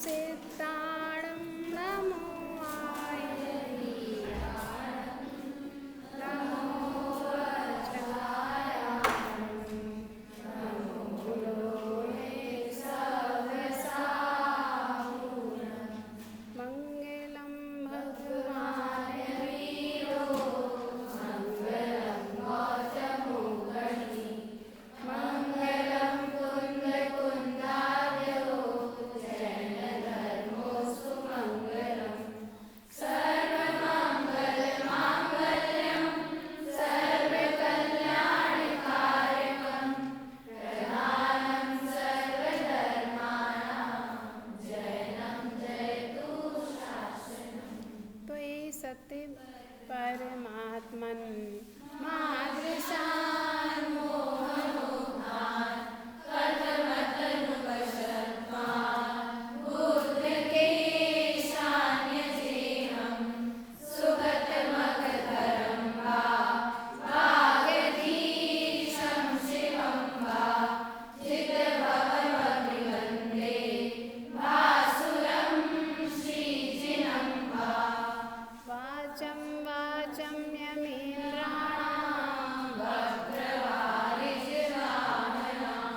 सिद्धाणं नमो आयतीराणं नमो वज्रायाणं नमो लोहे सवसाहुणं मङ्गलं भगवान् वीरो मङ्गलं गौतमो गणी मङ्गलं कुन्दकुन्दार्यो जैनधर्मोऽस्तु मङ्गलम् सर्वमङ्गलमाङ्गल्यं सर्वकल्याणकारकं प्रधानं सर्वधर्माणां जैनं जयतु शासनम्। तो ये सत्य परमात्मन मादृशान् मोहनोद्धार कथमतनुपशत्मान् बुद्धके शान्यजेहं सुगतमकधरं वा भाग्यधीशं शिवं वा जितभवमभिवन्दे भासुरं श्रीजिनं वा वाचं वाचं यमीन्द्राणां वक्त्रवारिजिवाहनां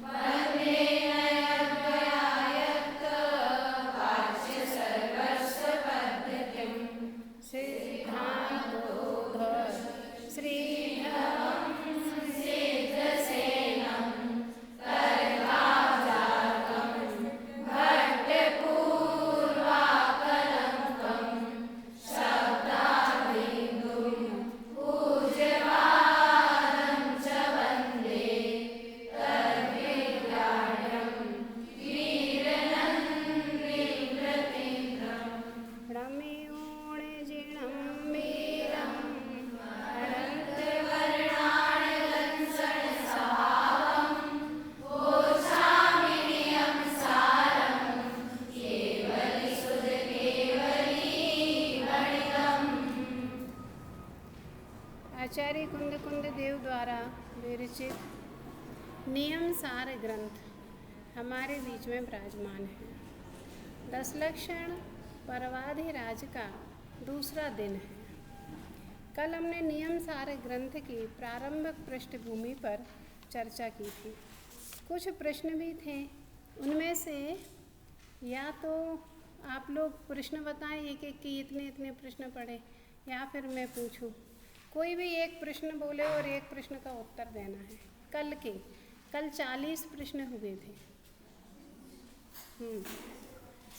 वन्दे नयद्वयायत्त वाच्यसर्वस्वपद्धतिं सिद्धान्तोद्धर श्रीधरं सिद्धसेनं करभाजातं भट्टपूर्वाकलङ्कं शब्दाबिन्दुं पूज्यपादं च वन्दे तद्विद्याढ्यं वीरनन्द्रिप्रतीन्द्रं रम्योणजिणं वीरं अनन्तवर्णाढ्यलंसनसहावं भोजामिनियं सारं केवलीसुधकेवलीवणिकम्। आचार्य कुंद कुंद देव द्वारा विरचित नियम सार ग्रंथ हमारे बीच में विराजमान है। 10 लक्षण परवाधिराज का दूसरा दिन है। कल हमने नियम सार ग्रंथ की प्रारंभिक पृष्ठभूमि पर चर्चा की थी। कुछ प्रश्न भी थे, उनमें से या तो आप लोग प्रश्न बताएं एक एक कि इतने इतने प्रश्न पढ़े, या फिर मैं पूछूं। कोई भी एक प्रश्न बोले और एक प्रश्न का उत्तर देना है। कल 40 प्रश्न हुए थे।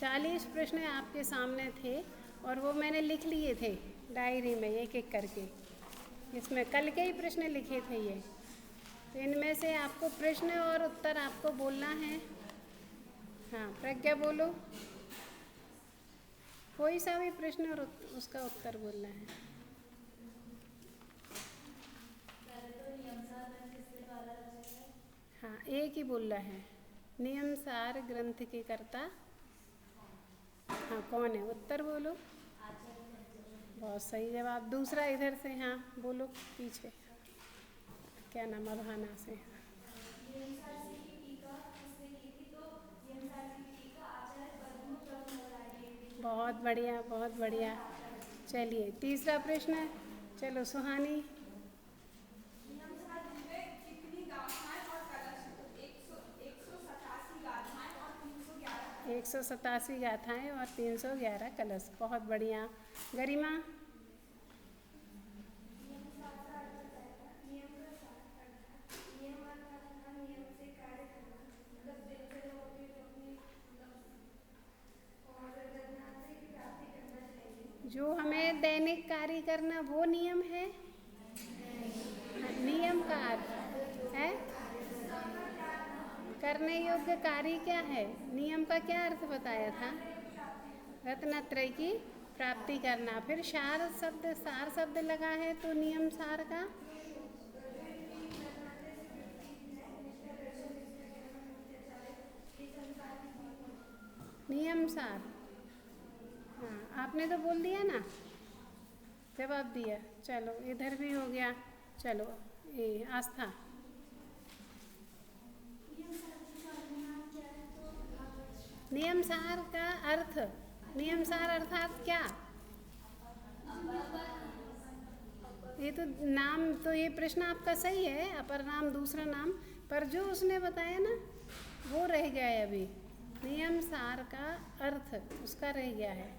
40 प्रश्न आपके सामने थे और वो मैंने लिख लिए थे डायरी में एक एक करके। इसमें कल के ही प्रश्न लिखे थे ये। तो इनमें से आपको प्रश्न और उत्तर आपको बोलना है। हाँ, प्रज्ञा बोलो। कोई सा भी प्रश्न और उसका उत्तर बोलना है। हाँ, एक ही बोलना है। नियम सार ग्रंथ के कर्ता हाँ कौन है? उत्तर बोलो। बहुत सही जवाब। दूसरा इधर से, हाँ बोलो पीछे। क्या नाम? अभाना से। बहुत बढ़िया, बहुत बढ़िया। चलिए तीसरा प्रश्न। चलो सुहानी। 187 गाथाएँ और 311 कलश। बहुत बढ़िया। गरिमा। जो हमें दैनिक कार्य करना वो नियम है। नियम का अर्थ है करने योग्य कार्य क्या है? नियम का क्या अर्थ बताया था? रत्नत्रय की प्राप्ति करना। फिर सार शब्द लगा है तो नियम सार का नियम सार। हाँ, आपने तो बोल दिया ना, जवाब दिया। चलो इधर भी हो गया। चलो ये आस्था। नियम सार का अर्थ, नियम सार अर्थात क्या? ये तो नाम, तो ये प्रश्न आपका सही है, अपर नाम दूसरा नाम, पर जो उसने बताया ना वो रह गया है अभी। नियम सार का अर्थ उसका रह गया है।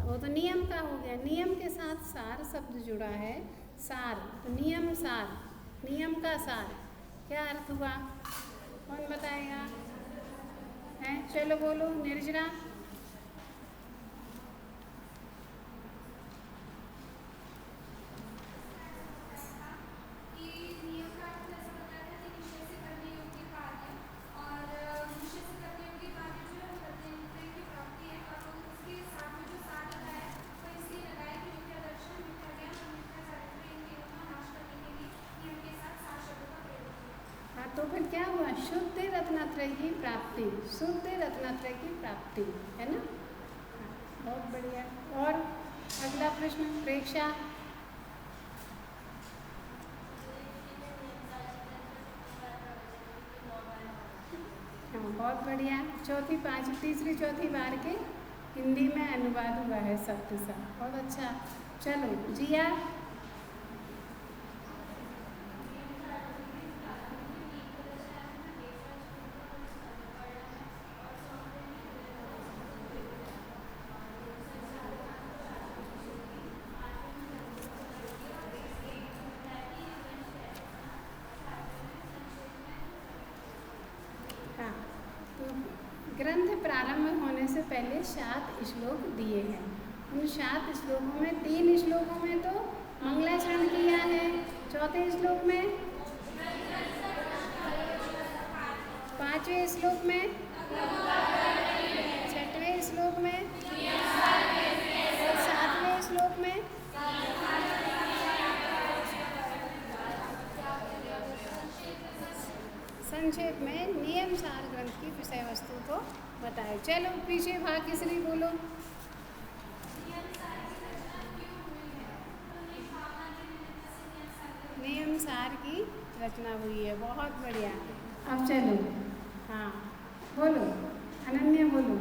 वो तो नियम का हो गया, नियम के साथ सार शब्द जुड़ा है, सार, तो नियम सार, नियम का सार क्या अर्थ हुआ? कौन बताएगा? हैं, चलो बोलो। निर्जरा। तो फिर क्या हुआ? शुद्ध रत्नत्रय की प्राप्ति, शुद्ध रत्नत्रय की प्राप्ति, है ना? बहुत बढ़िया। और अगला प्रश्न, प्रेक्षा। हाँ, बहुत बढ़िया। तीसरी चौथी बार के हिंदी में अनुवाद हुआ है शब्द सा, बहुत अच्छा। चलो जिया। ग्रंथ प्रारंभ होने से पहले 7 श्लोक दिए हैं। उन 7 श्लोकों में 3 श्लोकों में तो मंगलाचरण किया है, चौथे श्लोक में, 5वें श्लोक में, 6वें श्लोक में और 7वें श्लोक में संक्षेप में नियम सार ग्रंथ की विषय वस्तु को बताए। चलो पीछे भाग केसरी बोलो। नियम सार की रचना हुई है, बहुत बढ़िया। अब चलो, हाँ बोलो, अनन्या बोलो।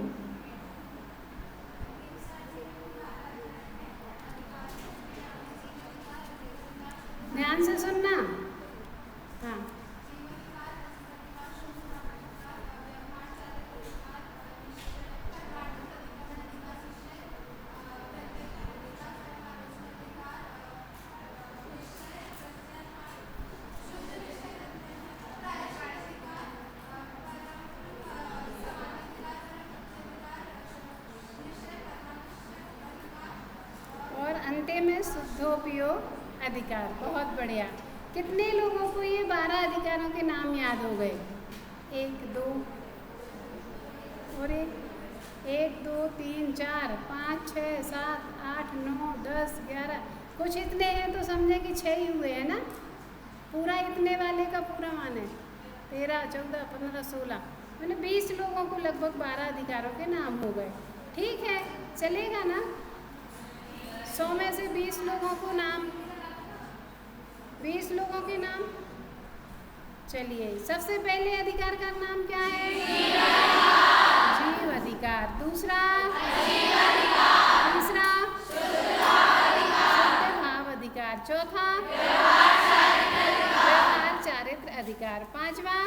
ध्यान से सुनना। हाँ, अंत्य में शुद्धोपयोग अधिकार, बहुत बढ़िया। कितने लोगों को ये 12 अधिकारों के नाम याद हो गए? 1 2 और 1 2 3 4 5 6 7 8 9 10 11, कुछ इतने हैं तो समझे कि 6 ही हुए हैं ना। पूरा इतने वाले का पूरा मान है 13 14 15 16, मैंने 20 लोगों को लगभग 12 अधिकारों के नाम हो गए। ठीक है, चलेगा ना? 100 में से 20 लोगों को नाम, 20 लोगों के नाम। चलिए, सबसे पहले अधिकार का नाम क्या है? जीव अधिकार। दूसरा? तीसरा? शुद्ध भाव अधिकार। चौथा? व्यवहार चारित्र अधिकार। पांचवा?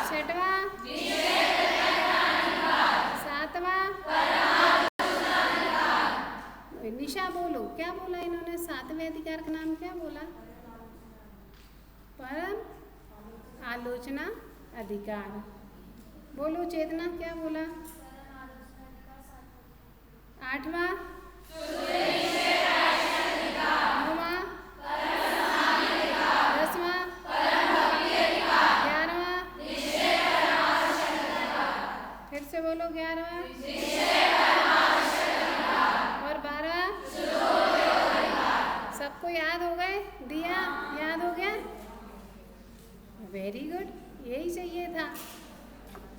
छठवा? सातवां? निशा बोलो, क्या बोला इन्होंने? 7वें अधिकार का नाम क्या बोला? परम आलोचना अधिकार। बोलो चेतना, क्या बोला? 8वां? 9वां? 10वां? 11वां? फिर से बोलो 11वां और 12वां। सबको याद हो गए? दिया याद हो गया? वेरी गुड, यही चाहिए था।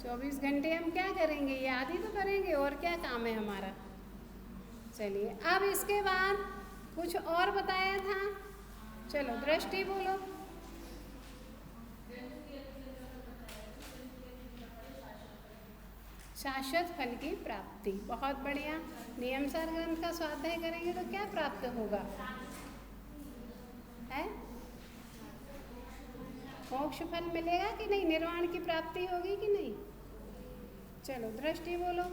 24 घंटे हम क्या करेंगे? याद ही तो करेंगे, और क्या काम है हमारा। चलिए, अब इसके बाद कुछ और बताया था। चलो दृष्टि बोलो। शाश्वत फल की प्राप्ति। बहुत बढ़िया। नियम सार ग्रंथ का स्वाध्याय करेंगे तो क्या प्राप्त होगा? है मोक्ष फल मिलेगा कि नहीं? निर्वाण की प्राप्ति होगी कि नहीं? चलो दृष्टि बोलो।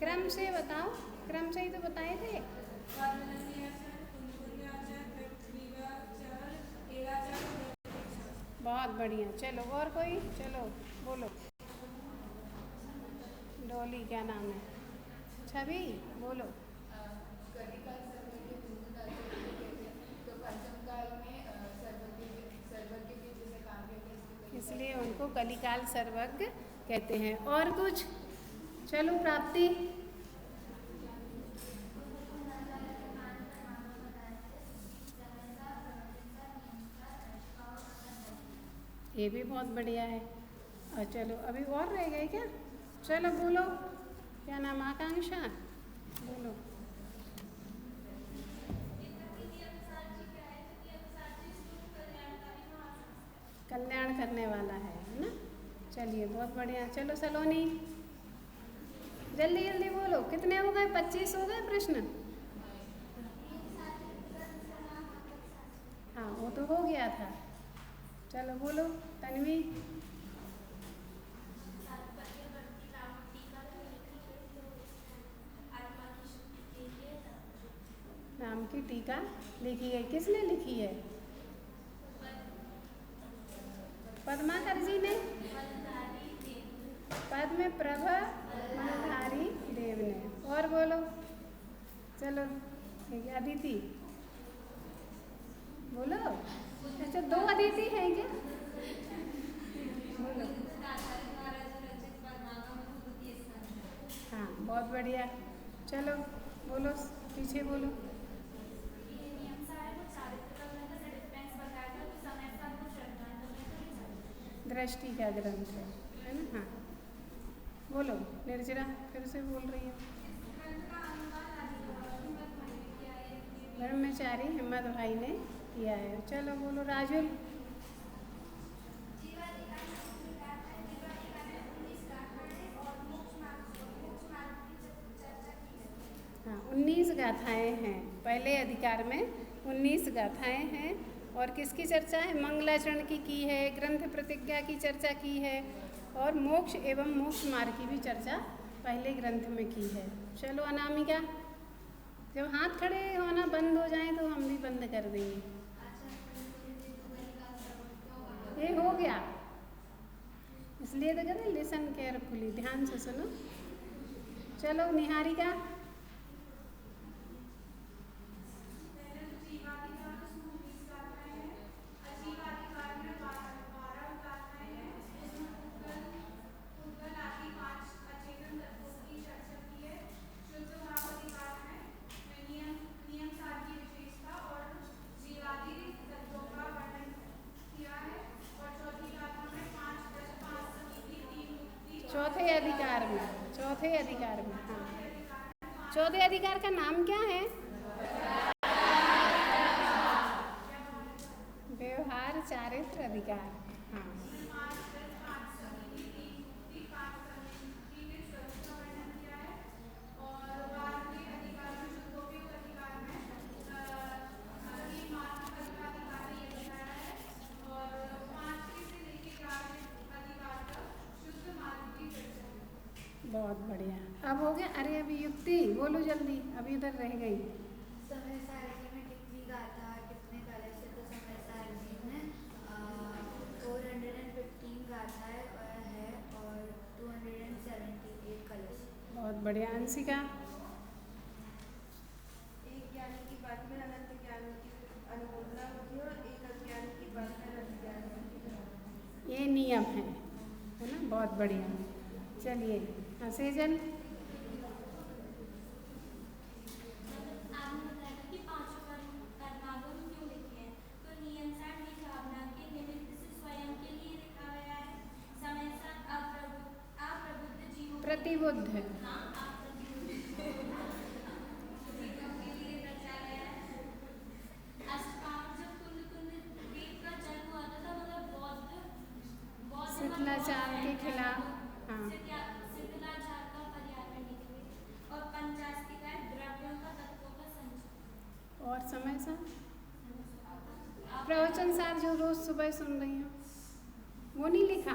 क्रम से बताओ, क्रम से ही तो बताए थे। बहुत बढ़िया। चलो और कोई? चलो बोलो। डोली क्या नाम है? छवि बोलो। इसलिए उनको कलिकाल सर्वज्ञ कहते हैं। और कुछ? चलो प्राप्ति। ये भी बहुत बढ़िया है। और चलो अभी और रह गए क्या? चलो बोलो। क्या नाम? आकांक्षा बोलो। कल्याण करने वाला है ना? चलिए बहुत बढ़िया। चलो सलोनी जल्दी जल्दी बोलो। कितने हो गए? 25 हो गए प्रश्न। हाँ वो तो हो गया था। चलो बोलो तन्वी। नाम की टीका लिखी है। किसने लिखी है? पद्माकर जी ने। पद्म प्रभ मनधारी देव ने। और बोलो। चलो अदिति बोलो। अच्छा 2 अदिति है क्या? बोलो। हाँ बहुत बढ़िया। चलो बोलो पीछे बोलो। दृष्टि का ग्रंथ है ना? हाँ बोलो। निर्जरा फिर से बोल रही है। ब्रह्मचारी हिम्मत भाई ने किया है। चलो बोलो राजुल। हाँ 19 गाथाएँ हैं। पहले अधिकार में 19 गाथाएँ हैं। और किसकी चर्चा है? मंगलाचरण की है, ग्रंथ प्रतिज्ञा की चर्चा की है, और मोक्ष एवं मोक्ष मार्ग की भी चर्चा पहले ग्रंथ में की है। चलो अनामिका जब हाथ खड़े होना बंद हो जाए तो हम भी बंद कर देंगे। ये हो गया इसलिए तो कहते लिसन केयरफुली, ध्यान से सुनो। चलो निहारिका। चौथे अधिकार में, चौथे अधिकार में। हाँ चौथे अधिकार का नाम क्या है? व्यवहार चारित्र अधिकार। हाँ बहुत बढ़िया। अब हो गया। अरे अभी युक्ति बोलो जल्दी, अभी इधर रह गई। समय सारणी में कितनी गाथा, कितने कलश है? तो समय सारणी में 415 गाथाएं है और 278 कलश। बहुत बढ़िया। अंशिका। एक ज्ञानी की बात में अनंत ज्ञान की अनुमोदना होती है और एक अज्ञानी की बात में अनंत ज्ञान होती है। ये नियम है ना? बहुत बढ़िया। चलिए हाँ सेजल। प्रतिबुद्ध है। जो रोज सुबह सुन रही हूँ, वो नहीं लिखा?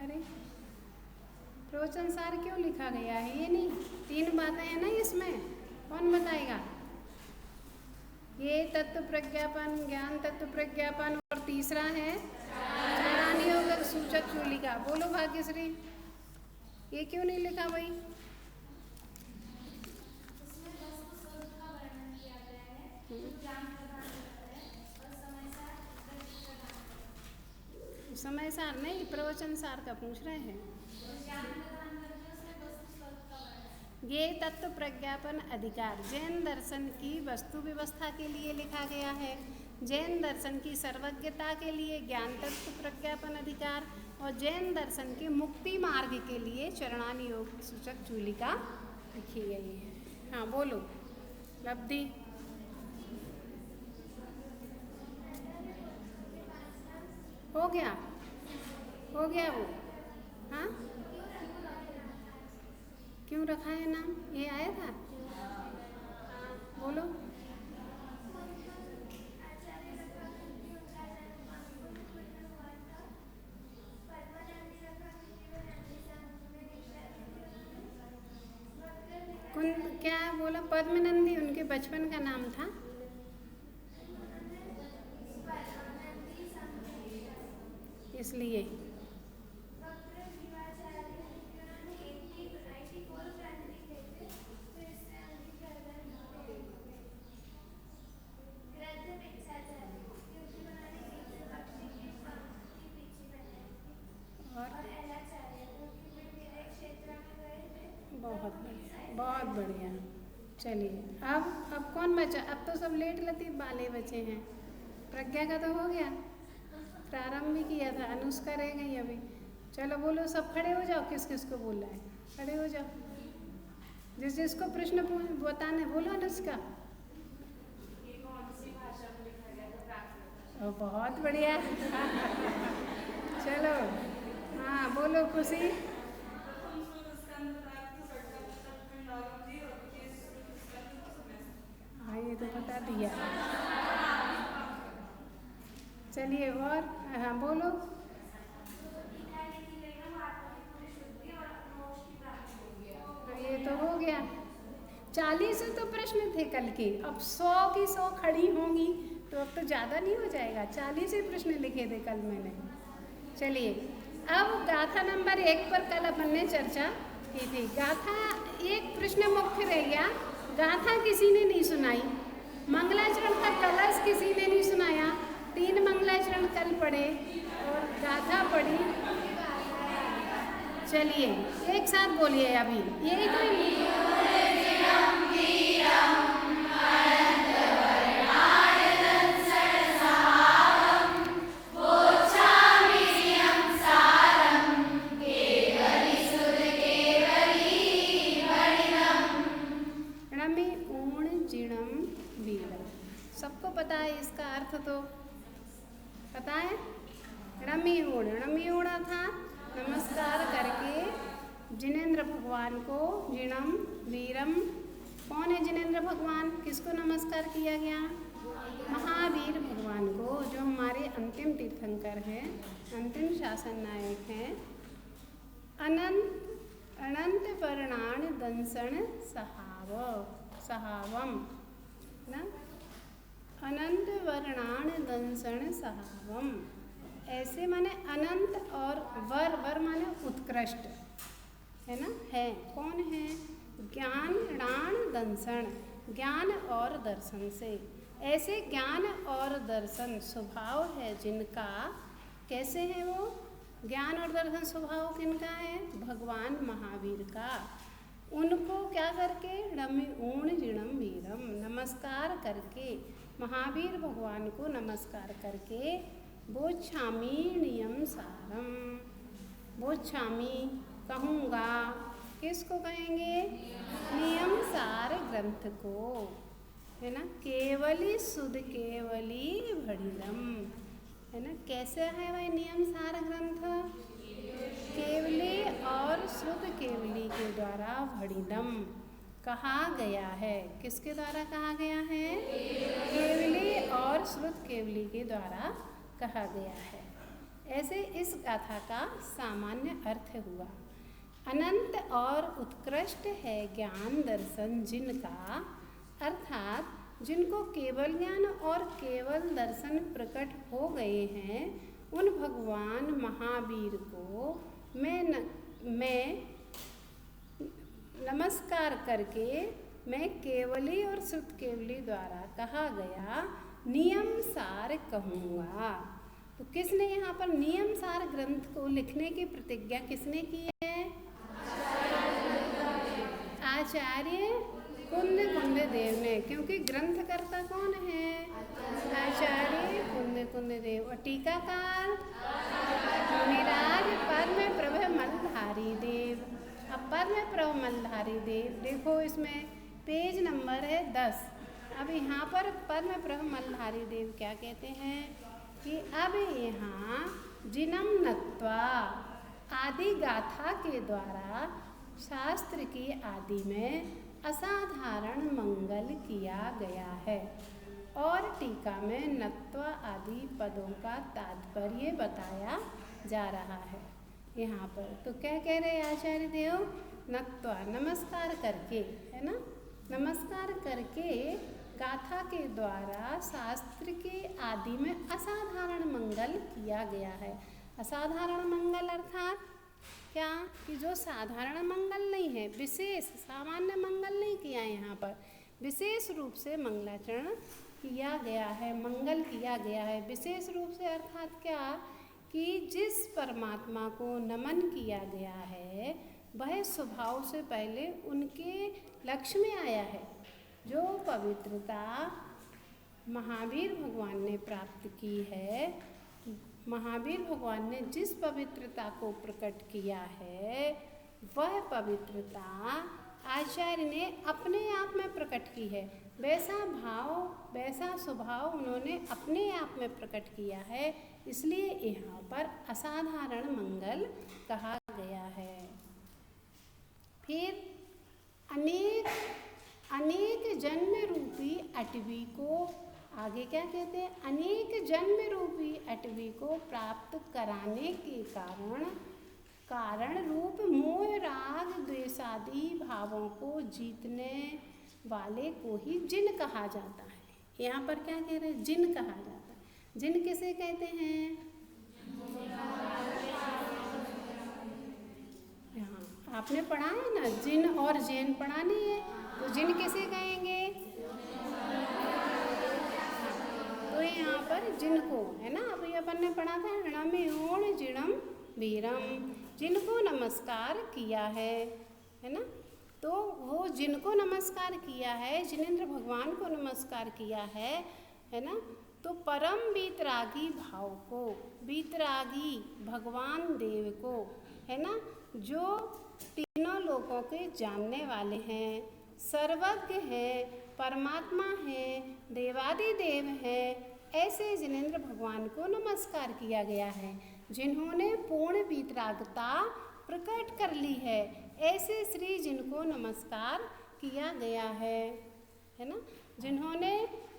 अरे प्रवचन सार क्यों लिखा गया है? ये नहीं, 3 बातें हैं ना इसमें, कौन बताएगा? ये तत्व प्रज्ञापन, ज्ञान तत्व प्रज्ञापन, और तीसरा है चरणानी योग सूचक चूलिका। बोलो भाग्यश्री, ये क्यों नहीं लिखा भाई? समय सार नहीं, प्रवचन सार का पूछ रहे हैं। ये तत्व प्रज्ञापन अधिकार जैन दर्शन की वस्तु व्यवस्था के लिए लिखा गया है। जैन दर्शन की सर्वज्ञता के लिए ज्ञान तत्व प्रज्ञापन अधिकार, और जैन दर्शन के मुक्ति मार्ग के लिए चरणानी योग सूचक चूलिका लिखी गई है। हाँ बोलो लब्धि। हो गया वो? हाँ क्यों रखा है नाम? ये आया था? बोलो। क्या बोला? पद्मनंदी उनके बचपन का नाम था। इसलिए बहुत बढ़िया। चलिए अब कौन बचा? अब तो सब लेट लतीफ वाले बचे हैं। प्रज्ञा का तो हो गया, प्रारंभ भी किया था, अनुष्का रह गई अभी। चलो बोलो, सब खड़े हो जाओ। किस किस को बोलना है? खड़े हो जाओ, जिस जिसको प्रश्न बताना। बोलो अनुष्का। बहुत बढ़िया। चलो हाँ बोलो खुशी। हाँ ये तो बता दिया। चलिए और हाँ बोलो। ये तो हो गया। 40 तो प्रश्न थे कल के, अब 100 की 100 खड़ी होंगी तो अब तो ज़्यादा नहीं हो जाएगा। 40 ही प्रश्न लिखे थे कल मैंने। चलिए अब गाथा नंबर 1 पर कल अपन ने चर्चा की थी। गाथा एक प्रश्न मुख्य रह गया, गाथा किसी ने नहीं सुनाई। मंगलाचरण का कलश किसी ने नहीं सुनाया। 3 मंगलाचरण कल पढ़े और गाथा पढ़ी। चलिए एक साथ बोलिए अभी, यही तो सबको पता है इसका अर्थ, तो पता है। रम्य था नमस्कार करके जिनेंद्र भगवान को जिणम वीरम। कौन है जिनेंद्र भगवान? किसको नमस्कार किया गया? महावीर भगवान को, जो हमारे अंतिम तीर्थंकर हैं, अंतिम शासन नायक हैं। अनंत वर्णाण दंसन सहावम ना, अनंत वर्णाण दंसन सहावम। ऐसे माने अनंत और वर माने उत्कृष्ट है ना, है। कौन है? ज्ञान णाण दंसन, ज्ञान और दर्शन से। ऐसे ज्ञान और दर्शन स्वभाव है जिनका। कैसे है वो? ज्ञान और दर्शन स्वभाव किनका है? भगवान महावीर का। उनको क्या करके? रम्य जिणम वीरम, नमस्कार करके, महावीर भगवान को नमस्कार करके। बोच्छामी नियम सारम, बोच्छामी कहूँगा। किसको कहेंगे? नियम सार ग्रंथ को, है ना। केवली सुध केवली भड़िलम, है ना। कैसे है भाई नियम सार ग्रंथ? केवली और शुद्ध केवली के द्वारा भड़िलम, कहा गया है। किसके द्वारा कहा गया है? केवली और श्रुत केवली के द्वारा कहा गया है। ऐसे इस गाथा का सामान्य अर्थ हुआ, अनंत और उत्कृष्ट है ज्ञान दर्शन जिनका, अर्थात जिनको केवल ज्ञान और केवल दर्शन प्रकट हो गए हैं, उन भगवान महावीर को मैं नमस्कार करके मैं केवली और श्रुत केवली द्वारा कहा गया नियम सार कहूँगा। तो किसने यहाँ पर नियम सार ग्रंथ को लिखने की प्रतिज्ञा किसने की है? आचार्य कुंद देव ने, क्योंकि ग्रंथकर्ता कौन है? आचार्य कुंद देव। और टीकाकार मुनिराज परम प्रभु मलधारी देव। अब परम प्रभु मलधारी देव, देखो इसमें पेज नंबर है 10। अब यहाँ पर परम प्रभु मलधारी देव क्या कहते हैं कि अब यहाँ जिनम नत्वा आदि गाथा के द्वारा शास्त्र की आदि में असाधारण मंगल किया गया है। और टीका में नत्वा आदि पदों का तात्पर्य बताया जा रहा है यहाँ पर। तो क्या कह रहे हैं आचार्य देव? नत्वा नमस्कार करके, है ना, नमस्कार करके गाथा के द्वारा शास्त्र के आदि में असाधारण मंगल किया गया है। असाधारण मंगल अर्थात क्या कि जो साधारण मंगल नहीं है, विशेष सामान्य मंगल नहीं किया है, यहाँ पर विशेष रूप से मंगलाचरण किया गया है, मंगल किया गया है। विशेष रूप से अर्थात क्या कि जिस परमात्मा को नमन किया गया है वह स्वभाव से पहले उनके लक्ष्य में आया है। जो पवित्रता महावीर भगवान ने प्राप्त की है, महावीर भगवान ने जिस पवित्रता को प्रकट किया है वह पवित्रता आचार्य ने अपने आप में प्रकट की है। वैसा भाव, वैसा स्वभाव उन्होंने अपने आप में प्रकट किया है, इसलिए यहाँ पर असाधारण मंगल कहा गया है। फिर अनेक जन्म रूपी अटवी को आगे क्या कहते हैं? अनेक जन्म रूपी अटवी को प्राप्त कराने के कारण रूप मोह राग द्वेषादि भावों को जीतने वाले को ही जिन कहा जाता है। यहाँ पर क्या कह रहे हैं? जिन कहा जाता है। जिन किसे कहते हैं? यहाँ आपने पढ़ा है ना, जिन और जैन पढ़ानी है, तो जिन किसे कहेंगे? तो यहाँ पर जिनको, है ना, अभी अपन ने पढ़ा था णमियोण जिणम वीरम, जिनको नमस्कार किया है ना। तो वो जिनको नमस्कार किया है, जिनेंद्र भगवान को नमस्कार किया है ना, तो परम वीतरागी भाव को, वीतरागी भगवान देव को, है ना, जो तीनों लोकों के जानने वाले हैं, सर्वज्ञ हैं, परमात्मा हैं, देवादिदेव हैं, ऐसे जिनेंद्र भगवान को नमस्कार किया गया है। जिन्होंने पूर्ण वीतरागता प्रकट कर ली है, ऐसे श्री जिनको नमस्कार किया गया है ना। जिन्होंने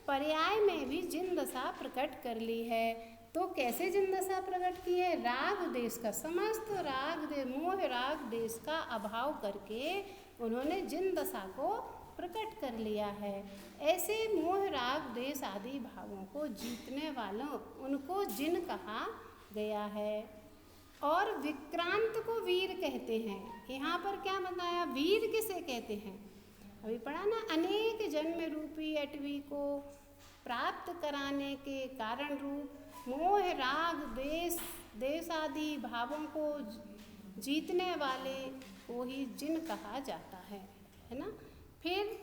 पर्याय में भी जिन दशा प्रकट कर ली है, तो कैसे जिन दशा प्रकट की है? राग देश का, समस्त राग दे मोह राग देश का अभाव करके उन्होंने जिन दशा को प्रकट कर लिया है। ऐसे मोह राग देश आदि भावों को जीतने वालों उनको जिन कहा गया है। और विक्रांत को वीर कहते हैं। यहाँ पर क्या बताया? वीर किसे कहते हैं? अभी पढ़ा ना, अनेक जन्म रूपी अटवी को प्राप्त कराने के कारण रूप मोह राग देश आदि भावों को जीतने वाले को ही जिन कहा जाता है ना। फिर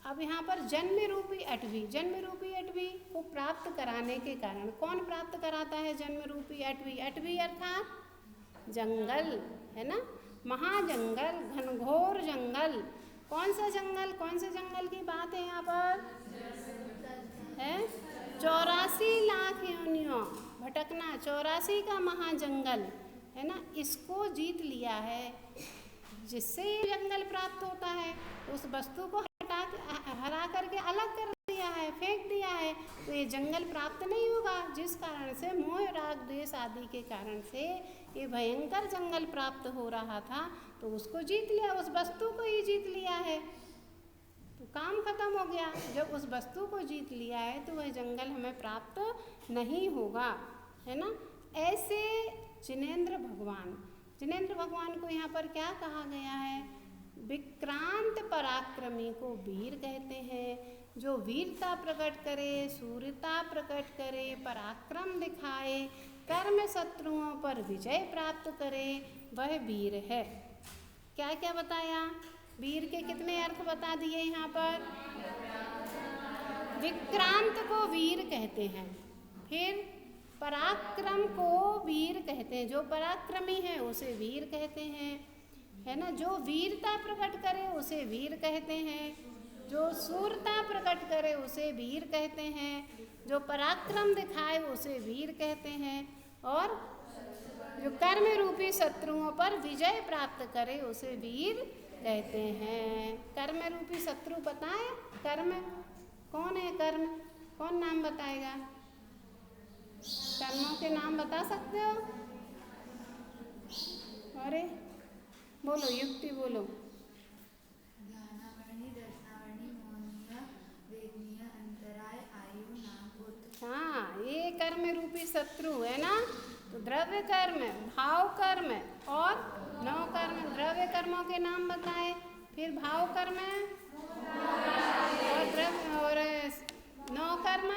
अब यहाँ पर जन्म रूपी अटवी को प्राप्त कराने के कारण, कौन प्राप्त कराता है जन्म रूपी अटवी? अटवी अर्थात जंगल, है ना, महाजंगल, घनघोर जंगल। कौन सा जंगल? कौन से जंगल की बात है यहाँ पर? है 84 लाख योनियों भटकना, 84 का महाजंगल, है ना, इसको जीत लिया है। जिससे ये जंगल प्राप्त होता है उस वस्तु को हरा करके अलग कर दिया है, फेंक दिया है, तो ये जंगल प्राप्त नहीं होगा। जिस कारण से मोह राग द्वेष आदि के कारण से ये भयंकर जंगल प्राप्त हो रहा था, तो उसको जीत लिया, उस वस्तु को ही जीत लिया है, तो काम खत्म हो गया। जब उस वस्तु को जीत लिया है तो वह जंगल हमें प्राप्त नहीं होगा, है ना। ऐसे जिनेंद्र भगवान को यहाँ पर क्या कहा गया है? विक्रांत पराक्रमी को वीर कहते हैं। जो वीरता प्रकट करे, सूर्यता प्रकट करे, पराक्रम दिखाए, कर्म शत्रुओं पर विजय प्राप्त करे, वह वीर है। क्या क्या बताया? वीर के कितने अर्थ बता दिए यहाँ पर? विक्रांत को वीर कहते हैं, फिर पराक्रम को वीर कहते हैं, जो पराक्रमी है उसे वीर कहते हैं, है ना। जो वीरता प्रकट करे उसे वीर कहते हैं, जो सूरता प्रकट करे उसे वीर कहते हैं, जो पराक्रम दिखाए उसे वीर कहते हैं, और जो कर्म रूपी शत्रुओं पर विजय प्राप्त करे उसे वीर कहते हैं। कर्म रूपी शत्रु बताएं? कर्म कौन है? कर्म कौन नाम बताएगा? कर्मों के नाम बता सकते हो? अरे बोलो, युक्ति बोलो। ध्यानावर्णी, दर्शनावर्णी, मोहनीय, वेदनीय, अंतराय, आयु, नाम, हाँ, ये कर्म रूपी शत्रु है ना। तो द्रव्य कर्म, भाव कर्म और नौ कर्म। द्रव्य कर्मों के नाम बताए, फिर भाव कर्म और द्रव्य और नौ कर्म।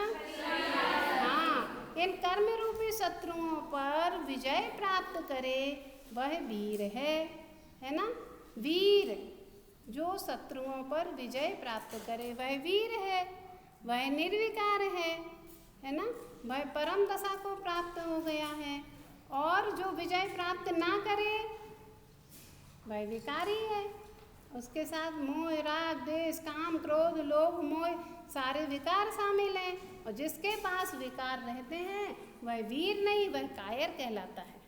हाँ, इन कर्म रूपी शत्रुओं पर विजय प्राप्त करे वह वीर है ना। वीर जो शत्रुओं पर विजय प्राप्त करे वह वीर है, वह निर्विकार है ना। वह परम दशा को प्राप्त हो गया है, और जो विजय प्राप्त ना करे वह विकारी है। उसके साथ मोह राग द्वेष काम क्रोध लोभ मोह सारे विकार शामिल हैं, और जिसके पास विकार रहते हैं वह वीर नहीं, वह कायर कहलाता है।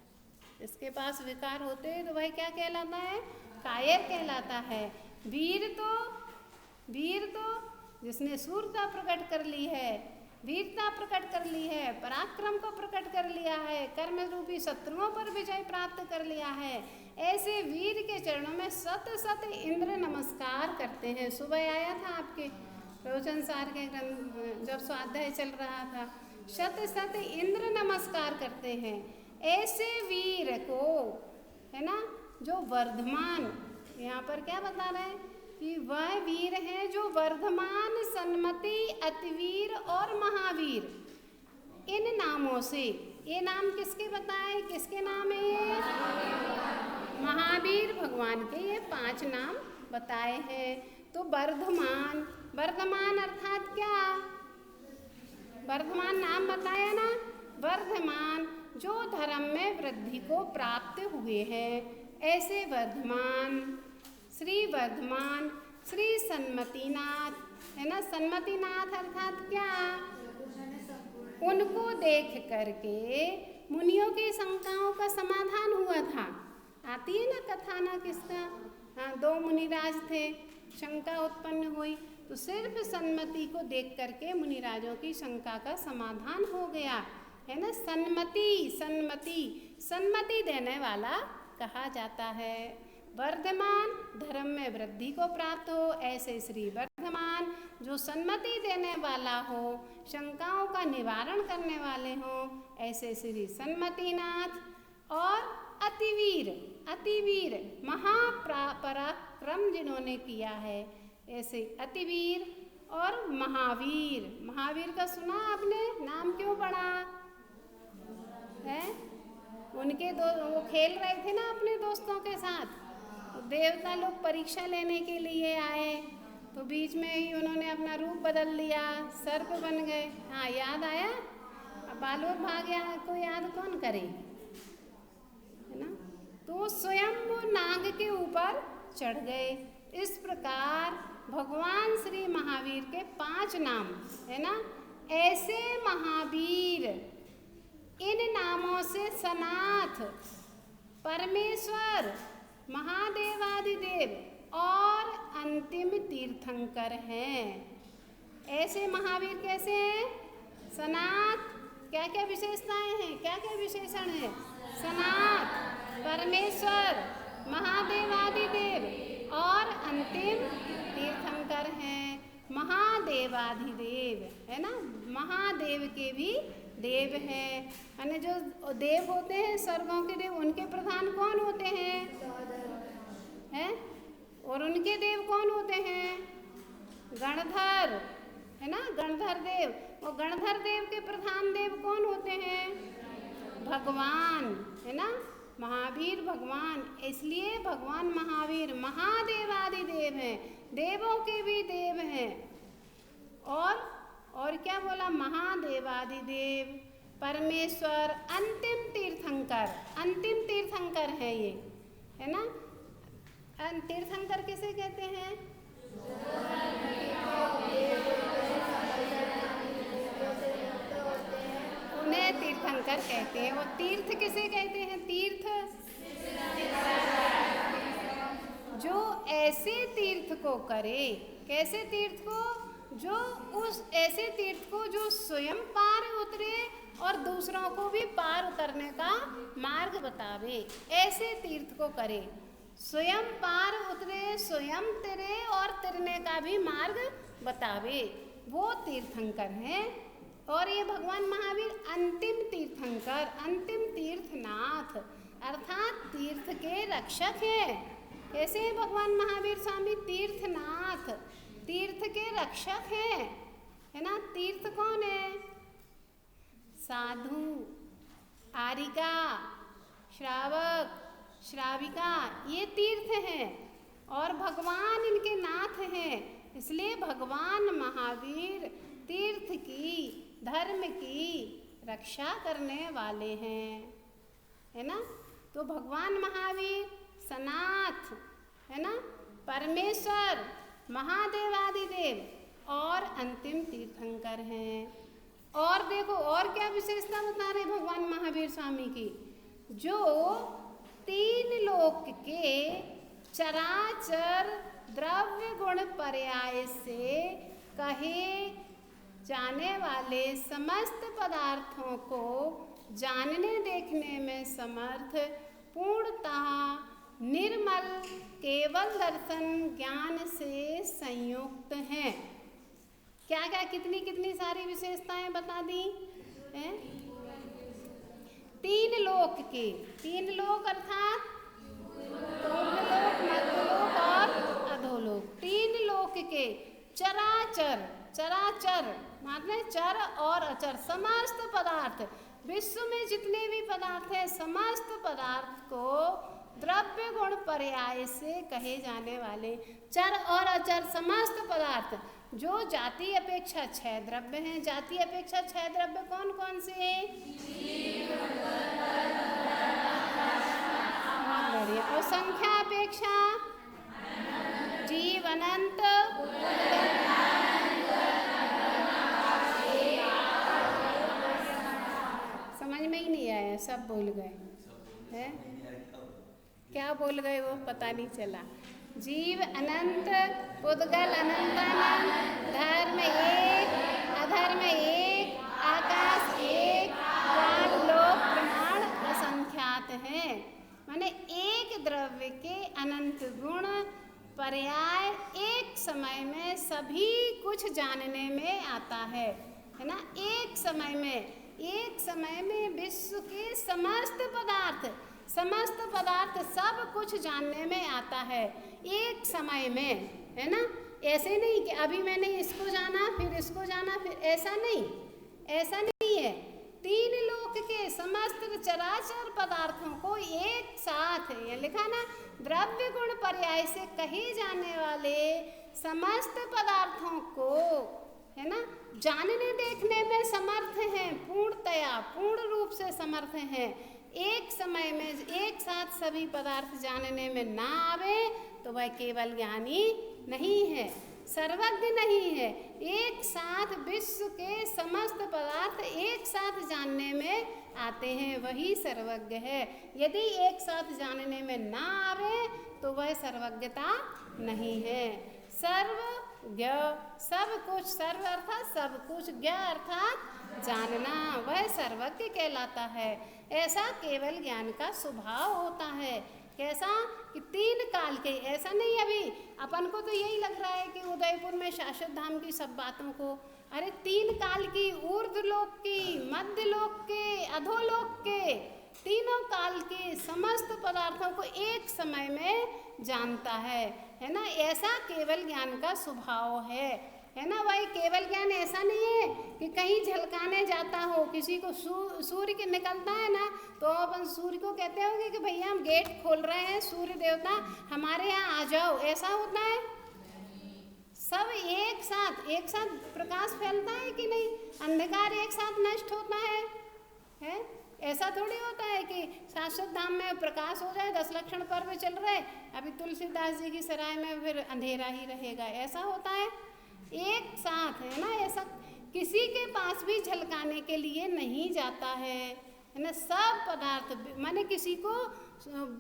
जिसके पास विकार होते हैं तो वह क्या कहलाता है? कायर कहलाता है। वीर तो जिसने सूरता प्रकट कर ली है, वीरता प्रकट कर ली है, पराक्रम को प्रकट कर लिया है, कर्म रूपी शत्रुओं पर विजय प्राप्त कर लिया है, ऐसे वीर के चरणों में सत सत इंद्र नमस्कार करते हैं। सुबह आया था आपके प्रवचन सार के ग्रंथ, जब स्वाध्याय चल रहा था, शत सत इंद्र नमस्कार करते हैं ऐसे वीर को, है ना। जो वर्धमान, यहाँ पर क्या बता रहे हैं कि वह वीर है जो वर्धमान, सन्मति, अतिवीर और महावीर, इन नामों से। ये नाम किसके बताए? किसके नाम है ये? महावीर भगवान के ये 5 नाम बताए हैं। तो वर्धमान, वर्धमान अर्थात क्या? वर्धमान नाम बताया ना। वर्धमान जो धर्म में वृद्धि को प्राप्त हुए हैं, ऐसे वर्धमान, श्री वर्धमान, श्री सन्मतिनाथ, है ना। सन्मतिनाथ अर्थात क्या? उनको देख करके मुनियों की शंकाओं का समाधान हुआ था। आती है ना कथा ना किसका? हाँ, 2 मुनिराज थे, शंका उत्पन्न हुई, तो सिर्फ सन्मति को देख करके मुनिराजों की शंका का समाधान हो गया, है ना। सन्मति देने वाला कहा जाता है। वर्धमान धर्म में वृद्धि को प्राप्त हो, ऐसे श्री वर्धमान जो सन्मति देने वाला हो, शंकाओं का निवारण करने वाले हो, ऐसे श्री सन्मतिनाथ। और अतिवीर महापराक्रम जिन्होंने किया है, ऐसे अतिवीर और महावीर का सुना आपने? नाम क्यों पढ़ा है? उनके वो खेल रहे थे ना अपने दोस्तों के साथ, देवता लोग परीक्षा लेने के लिए आए, तो बीच में ही उन्होंने अपना रूप बदल लिया, सर्प बन गए। हाँ, याद आया? अब बालूर भाग गया, को याद कौन करे, है ना। तो स्वयं वो नाग के ऊपर चढ़ गए। इस प्रकार भगवान श्री महावीर के 5 नाम, है ना। ऐसे महावीर, इन नामों से सनाथ, परमेश्वर, महादेवादिदेव और अंतिम तीर्थंकर हैं। ऐसे महावीर कैसे हैं? सनात, क्या क्या विशेषताएं हैं, क्या क्या विशेषण है? सनात, परमेश्वर, महादेवादिदेव और अंतिम तीर्थंकर हैं महादेवाधिदेव, है ना। महादेव के भी देव हैं, यानी जो देव होते हैं स्वर्गों के देव, उनके प्रधान कौन होते हैं? हैं? और उनके देव कौन होते हैं? गणधर, है ना, गणधर देव। और गणधर देव के प्रधान देव कौन होते हैं? भगवान, है ना, महावीर भगवान। इसलिए भगवान महावीर महादेवादिदेव हैं, देवों के भी देव हैं। और क्या बोला? महादेवादिदेव, परमेश्वर, अंतिम तीर्थंकर, अंतिम तीर्थंकर है ये, है ना। तीर्थंकर किसे कहते हैं? उन्हें तीर्थंकर कहते हैं। और तीर्थ किसे कहते हैं? तीर्थ जो ऐसे तीर्थ को करे, कैसे तीर्थ को? जो उस ऐसे तीर्थ को जो स्वयं पार उतरे और दूसरों को भी पार उतरने का मार्ग बतावे, ऐसे तीर्थ को करे। स्वयं पार उतरे, स्वयं तरे और तरने का भी मार्ग बतावे, वो तीर्थंकर हैं। और ये भगवान महावीर अंतिम तीर्थंकर, अंतिम तीर्थनाथ, अर्थात तीर्थ के रक्षक हैं। कैसे हैं भगवान महावीर स्वामी? तीर्थनाथ, तीर्थ के रक्षक हैं, है ना। तीर्थ कौन है? साधु, आरिका, श्रावक, श्राविका, ये तीर्थ हैं और भगवान इनके नाथ हैं। इसलिए भगवान महावीर तीर्थ की, धर्म की रक्षा करने वाले हैं, है ना। तो भगवान महावीर सनाथ, है ना, परमेश्वर, महादेवादिदेव और अंतिम तीर्थंकर हैं। और देखो और क्या विशेषता बता रहे भगवान महावीर स्वामी की? जो तीन लोक के चराचर द्रव्य गुण पर्याय से कहे जाने वाले समस्त पदार्थों को जानने देखने में समर्थ, पूर्णतः निर्मल केवल दर्शन ज्ञान से संयुक्त हैं। क्या क्या कितनी कितनी सारी विशेषताएं बता दी हैं? तीन लोक के, तीन लोक अर्थात पूर्वलोक, मध्यलोक और अधोलोक, तीन लोक के चराचर, चराचर मतलब चर और अचर, समस्त पदार्थ, विश्व में जितने भी पदार्थ हैं समस्त पदार्थ को द्रव्य गुण पर्याय से कहे जाने वाले चर और अचर समस्त पदार्थ, जो जाति अपेक्षा 6 द्रव्य हैं। जाति अपेक्षा 6 द्रव्य कौन कौन से हैं? बहुत बढ़िया। और संख्या अपेक्षा जीव अनंत, समझ में ही नहीं आया, सब बोल गए हैं। क्या बोल गए वो पता नहीं चला। जीव अनंत, पुद्गल अनंतानंत, धर्म एक, अधर्म एक, आकाश एक, काल लोक प्रमाण असंख्यात हैं। माने एक द्रव्य के अनंत गुण पर्याय एक समय में सभी कुछ जानने में आता है ना। एक समय में विश्व के समस्त पदार्थ सब कुछ जानने में आता है एक समय में, है ना। ऐसे नहीं कि अभी मैंने इसको जाना फिर इसको जाना फिर, ऐसा नहीं है। तीन लोक के समस्त चराचर पदार्थों को एक साथ, ये लिखा ना, द्रव्य गुण पर्याय से कहे जाने वाले समस्त पदार्थों को, है ना, जानने देखने में समर्थ हैं, पूर्णतया पूर्ण रूप से समर्थ हैं। एक समय में एक साथ सभी पदार्थ जानने में ना आवे तो वह केवल ज्ञानी नहीं है, सर्वज्ञ नहीं है। एक साथ विश्व के समस्त पदार्थ एक साथ जानने में आते हैं, वही सर्वज्ञ है। यदि एक साथ जानने में ना आवे तो वह सर्वज्ञता नहीं है। सर्वज्ञ, सब कुछ, सर्व अर्थात सब कुछ, ज्ञ अर्थात जानना, वह सर्वज्ञ कहलाता है। ऐसा केवल ज्ञान का स्वभाव होता है। कैसा कि 3 काल के, ऐसा नहीं अभी अपन को तो यही लग रहा है कि उदयपुर में शाश्वत धाम की सब बातों को, अरे 3 काल की, ऊर्ध्वलोक की, मध्यलोक के, अधोलोक के, तीनों काल के समस्त पदार्थों को एक समय में जानता है ना। ऐसा केवल ज्ञान का स्वभाव है ना। वही केवल ज्ञान ऐसा नहीं है कि कहीं झलकाने जाता हो, किसी को सूर्य के निकलता है ना, तो अपन सूर्य को कहते होंगे कि भैया हम गेट खोल रहे हैं, सूर्य देवता हमारे यहाँ आ जाओ, ऐसा होता है? सब एक साथ प्रकाश फैलता है कि नहीं? अंधकार एक साथ नष्ट होता है? ऐसा थोड़ी होता है कि शाश्वत धाम में प्रकाश हो जाए, 10 लक्षण पर्व चल रहे, अभी तुलसीदास जी की सराय में फिर अंधेरा ही रहेगा, ऐसा होता है? एक साथ, है ना। ऐसा किसी के पास भी झलकाने के लिए नहीं जाता है ना। सब पदार्थ माने किसी को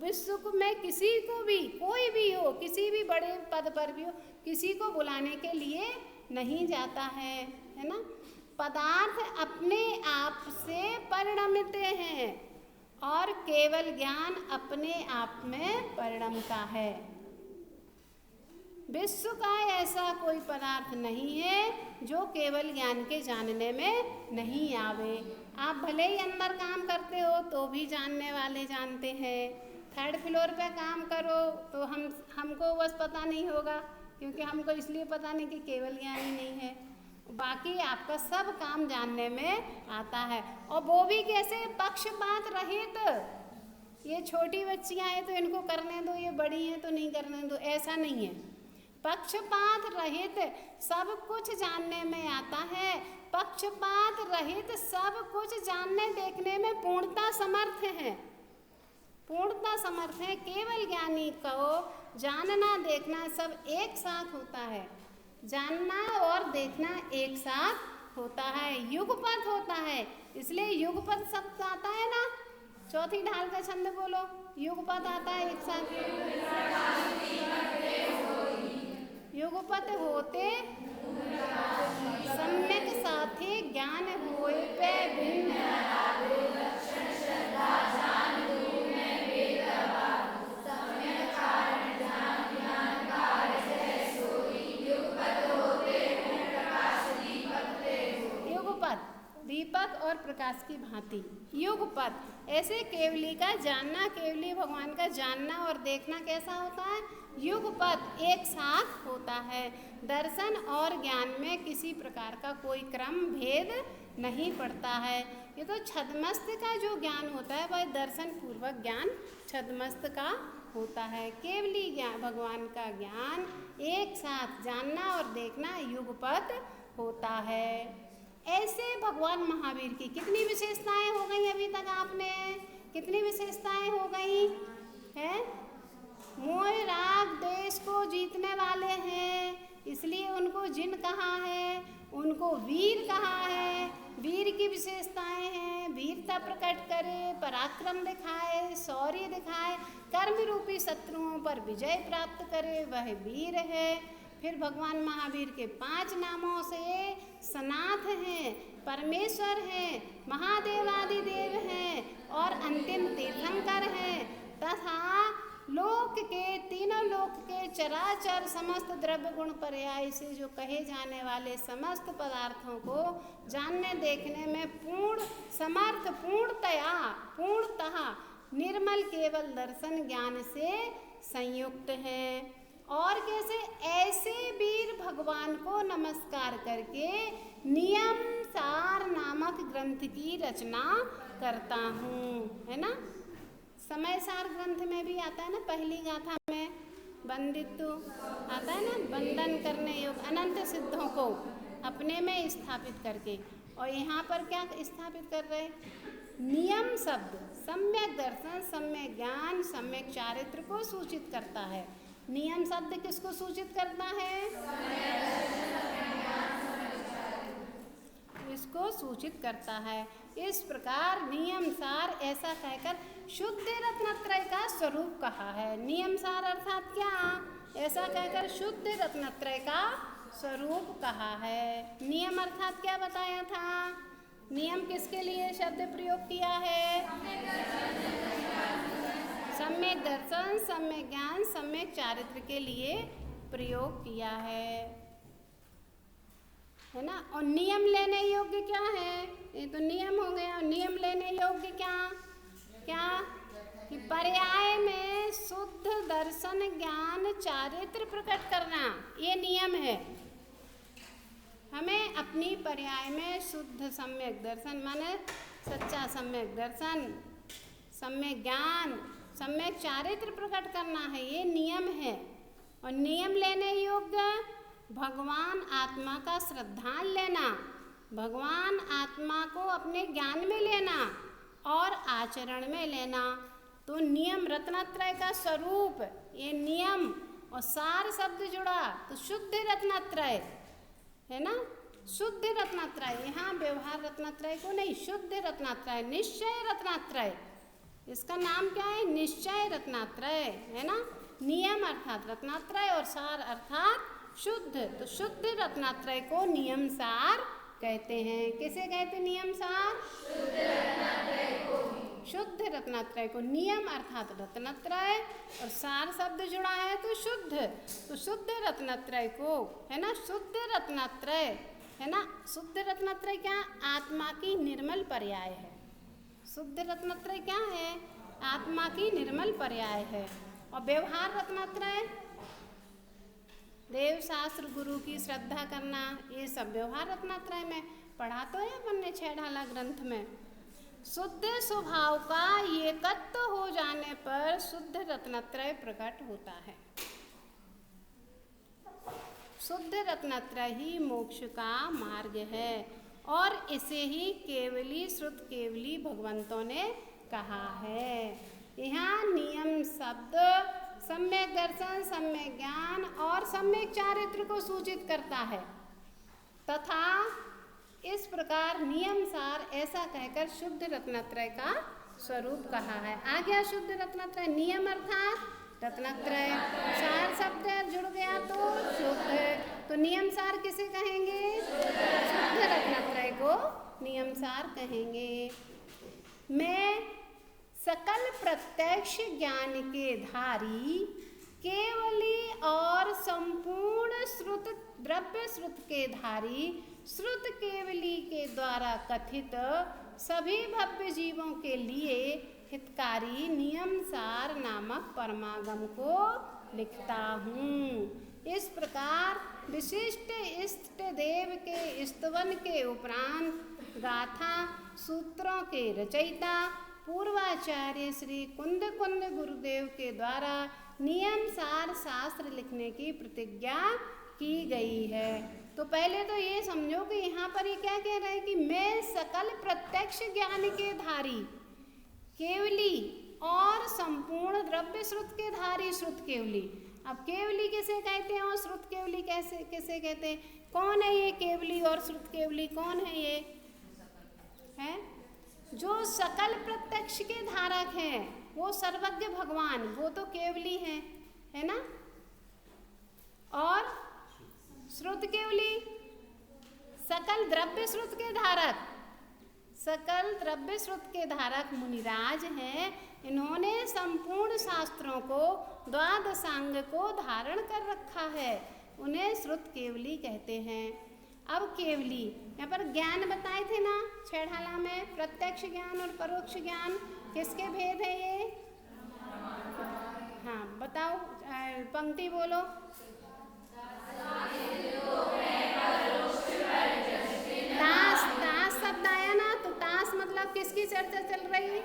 विश्व में किसी को भी, कोई भी हो, किसी भी बड़े पद पर भी हो, किसी को बुलाने के लिए नहीं जाता है ना। पदार्थ अपने आप से परिणमते हैं और केवल ज्ञान अपने आप में परिणमता है। विश्व का ऐसा कोई पदार्थ नहीं है जो केवल ज्ञान के जानने में नहीं आवे। आप भले ही अंदर काम करते हो तो भी जानने वाले जानते हैं। 3rd फ्लोर पे काम करो तो हमको बस पता नहीं होगा, क्योंकि हमको इसलिए पता नहीं कि केवल ज्ञान ही नहीं है। बाकी आपका सब काम जानने में आता है, और वो भी कैसे? पक्षपात रहित। ये छोटी बच्चियां हैं तो इनको करने दो, ये बड़ी हैं तो नहीं करने दो, ऐसा नहीं है। पक्षपात रहित सब कुछ जानने में आता है। पक्षपात रहित सब कुछ जानने देखने में पूर्णता समर्थ है, पूर्णता समर्थ है। केवल ज्ञानी को जानना देखना सब एक साथ होता है। जानना और देखना एक साथ होता है, युगपथ होता है। इसलिए युगपथ शब्द आता है ना, 4थी ढाल का छंद बोलो, युगपथ आता है एक साथ। युगपथ होते सम्यक साथे ज्ञान होए पे भिन्न, दीपक और प्रकाश की भांति। युगपथ ऐसे केवली का जानना, केवली भगवान का जानना और देखना कैसा होता है? युगपथ एक साथ होता है। दर्शन और ज्ञान में किसी प्रकार का कोई क्रम भेद नहीं पड़ता है। ये तो छद्मस्त का जो ज्ञान होता है वह दर्शन पूर्वक ज्ञान छद्मस्त का होता है। केवली ज्ञान भगवान का ज्ञान एक साथ जानना और देखना युगपथ होता है। ऐसे भगवान महावीर की कितनी विशेषताएं हो गई अभी तक? आपने कितनी विशेषताएं हो गई हैं? मोह राग देश को जीतने वाले हैं, इसलिए उनको जिन कहा है, उनको वीर कहा है। वीर की विशेषताएं हैं, वीरता प्रकट करे, पराक्रम दिखाए, शौर्य दिखाए, कर्म रूपी शत्रुओं पर विजय प्राप्त करे, वह वीर है। फिर भगवान महावीर के 5 नामों से सनाथ हैं, परमेश्वर हैं, महादेवादिदेव हैं और अंतिम तीर्थंकर हैं, तथा लोक के, तीनों लोक के चराचर समस्त द्रव्य गुण पर्याय से जो कहे जाने वाले समस्त पदार्थों को जानने देखने में पूर्ण समर्थ, पूर्णतः निर्मल केवल दर्शन ज्ञान से संयुक्त है। और कैसे? ऐसे वीर भगवान को नमस्कार करके नियम सार नामक ग्रंथ की रचना करता हूँ, है ना। समय सार ग्रंथ में भी आता है ना, पहली गाथा में बंदित्व आता है ना, बंधन करने योग अनंत सिद्धों को अपने में स्थापित करके। और यहाँ पर क्या स्थापित कर रहे? नियम शब्द सम्यक दर्शन, सम्यक ज्ञान, सम्यक चारित्र को सूचित करता है। नियम शब्द किसको सूचित करता है? इसको सूचित करता है। इस प्रकार नियम सार ऐसा कहकर शुद्ध रत्नत्रय का स्वरूप कहा है। नियम सार अर्थात क्या? ऐसा कहकर शुद्ध रत्नत्रय का स्वरूप कहा है। नियम अर्थात क्या बताया था? नियम किसके लिए शब्द प्रयोग किया है? सम्यक दर्शन, सम्यक ज्ञान, सम्यक चारित्र के लिए प्रयोग किया है ना। और नियम लेने योग्य क्या है? ये तो नियम हो गया। नियम लेने योग्य क्या क्या कि पर्याय में शुद्ध दर्शन ज्ञान चारित्र प्रकट करना, ये नियम है। हमें अपनी पर्याय में शुद्ध सम्यक दर्शन माने सच्चा सम्यक दर्शन, सम्यक ज्ञान, सम्यक चारित्र प्रकट करना है, ये नियम है। और नियम लेने योग्य भगवान आत्मा का श्रद्धान लेना, भगवान आत्मा को अपने ज्ञान में लेना और आचरण में लेना। तो नियम रत्नत्रय का स्वरूप, ये नियम और सार शब्द जुड़ा तो शुद्ध रत्नत्रय है ना। शुद्ध रत्नत्रय, यहाँ व्यवहार रत्नत्रय को नहीं, शुद्ध रत्नत्रय, निश्चय रत्नत्रय, इसका नाम क्या है? निश्चय रत्नत्रय है ना। नियम अर्थात रत्नत्रय और सार अर्थात शुद्ध, तो शुद्ध रत्नत्रय को नियम सार कहते हैं। किसे कहते नियम सार? शुद्ध रत्नत्रय को। नियम अर्थात रत्नत्रय और सार शब्द जुड़ा है तो शुद्ध, तो शुद्ध रत्नत्रय को है ना। शुद्ध रत्नत्रय है ना। शुद्ध रत्नत्रय क्या? आत्मा की निर्मल पर्याय है। शुद्ध रत्नत्रय क्या है? आत्मा की निर्मल पर्याय है। और व्यवहार रत्नत्रय, देव शास्त्र गुरु की श्रद्धा करना, ये सब व्यवहार रत्नत्रय में पढ़ा तो है अपन ने छेढ़ाला ग्रंथ में। शुद्ध स्वभाव का एकत्व हो जाने पर शुद्ध रत्नत्रय प्रकट होता है। शुद्ध रत्नत्रय ही मोक्ष का मार्ग है और इसे ही केवली श्रुत केवली भगवंतों ने कहा है। यहाँ नियम शब्द सम्यक दर्शन, सम्यक ज्ञान और सम्यक चारित्र को सूचित करता है तथा इस प्रकार नियम सार ऐसा कहकर शुद्ध रत्नत्रय का स्वरूप कहा है। आ गया शुद्ध रत्नत्रय। नियम अर्थात रत्नत्रय, सार शब्द जुड़ गया तो शुद्ध, तो नियम सार किसे कहेंगे? शुद्ध रत्नत्रय को नियम सार कहेंगे। मैं सकल प्रत्यक्ष ज्ञान के धारी, केवली और संपूर्ण श्रुत द्रव्य श्रुत के धारी, श्रुत केवली के द्वारा कथित सभी भव्य जीवों के लिए हितकारी नियम सार नामक परमागम को लिखता हूँ। इस प्रकार विशिष्ट इष्ट देव के स्तवन के उपरांत गाथा सूत्रों के रचयिता पूर्वाचार्य श्री कुंद कुंद गुरुदेव के द्वारा नियम सार शास्त्र लिखने की प्रतिज्ञा की गई है। तो पहले तो ये समझो कि यहाँ पर ये क्या कह रहे हैं कि मैं सकल प्रत्यक्ष ज्ञान के धारी, केवली और संपूर्ण द्रव्य श्रुत के धारी, श्रुत केवली। अब केवली किसे कहते हैं और श्रुत केवली कैसे किसे कहते हैं? कौन है ये केवली और श्रुत केवली? कौन है ये? है जो सकल प्रत्यक्ष के धारक हैं, वो सर्वज्ञ भगवान, वो तो केवली है ना। और श्रुत केवली सकल द्रव्य श्रुत के धारक, सकल द्रव्य श्रुत के धारक मुनिराज हैं। इन्होंने संपूर्ण शास्त्रों को, द्वादशांग को धारण कर रखा है, उन्हें श्रुत केवली कहते हैं। अब केवली यहाँ पर ज्ञान बताए थे ना छेढ़ाला में, प्रत्यक्ष ज्ञान और परोक्ष ज्ञान किसके भेद है ये? हाँ बताओ, पंक्ति बोलो। तास, तास शब्द आया ना, तो तास मतलब किसकी चर्चा चल रही?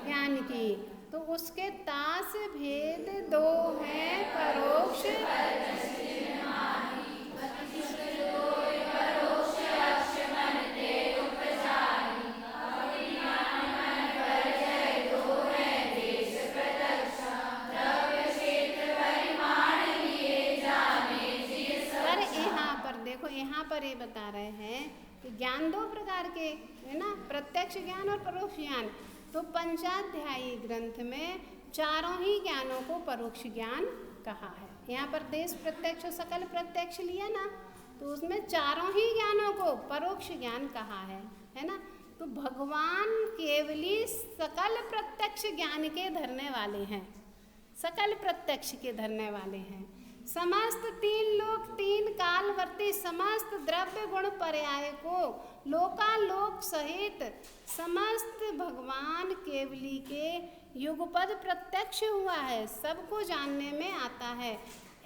ज्ञान की। तो उसके तास भेद दो हैं, परोक्ष यहाँ पर ये बता रहे हैं कि ज्ञान दो प्रकार के है ना, प्रत्यक्ष ज्ञान और परोक्ष ज्ञान। तो पंचाध्यायी ग्रंथ में चारों ही ज्ञानों को परोक्ष ज्ञान कहा है। यहाँ पर देश प्रत्यक्ष और सकल प्रत्यक्ष लिया ना, तो उसमें चारों ही ज्ञानों को परोक्ष ज्ञान कहा है ना। तो भगवान केवली सकल प्रत्यक्ष ज्ञान के धरने वाले हैं, सकल प्रत्यक्ष के धरने वाले हैं। समस्त तीन लोक तीन कालवर्ती समस्त द्रव्य गुण पर्याय को लोकालोक सहित समस्त भगवान केवली के युगपद प्रत्यक्ष हुआ है, सबको जानने में आता है।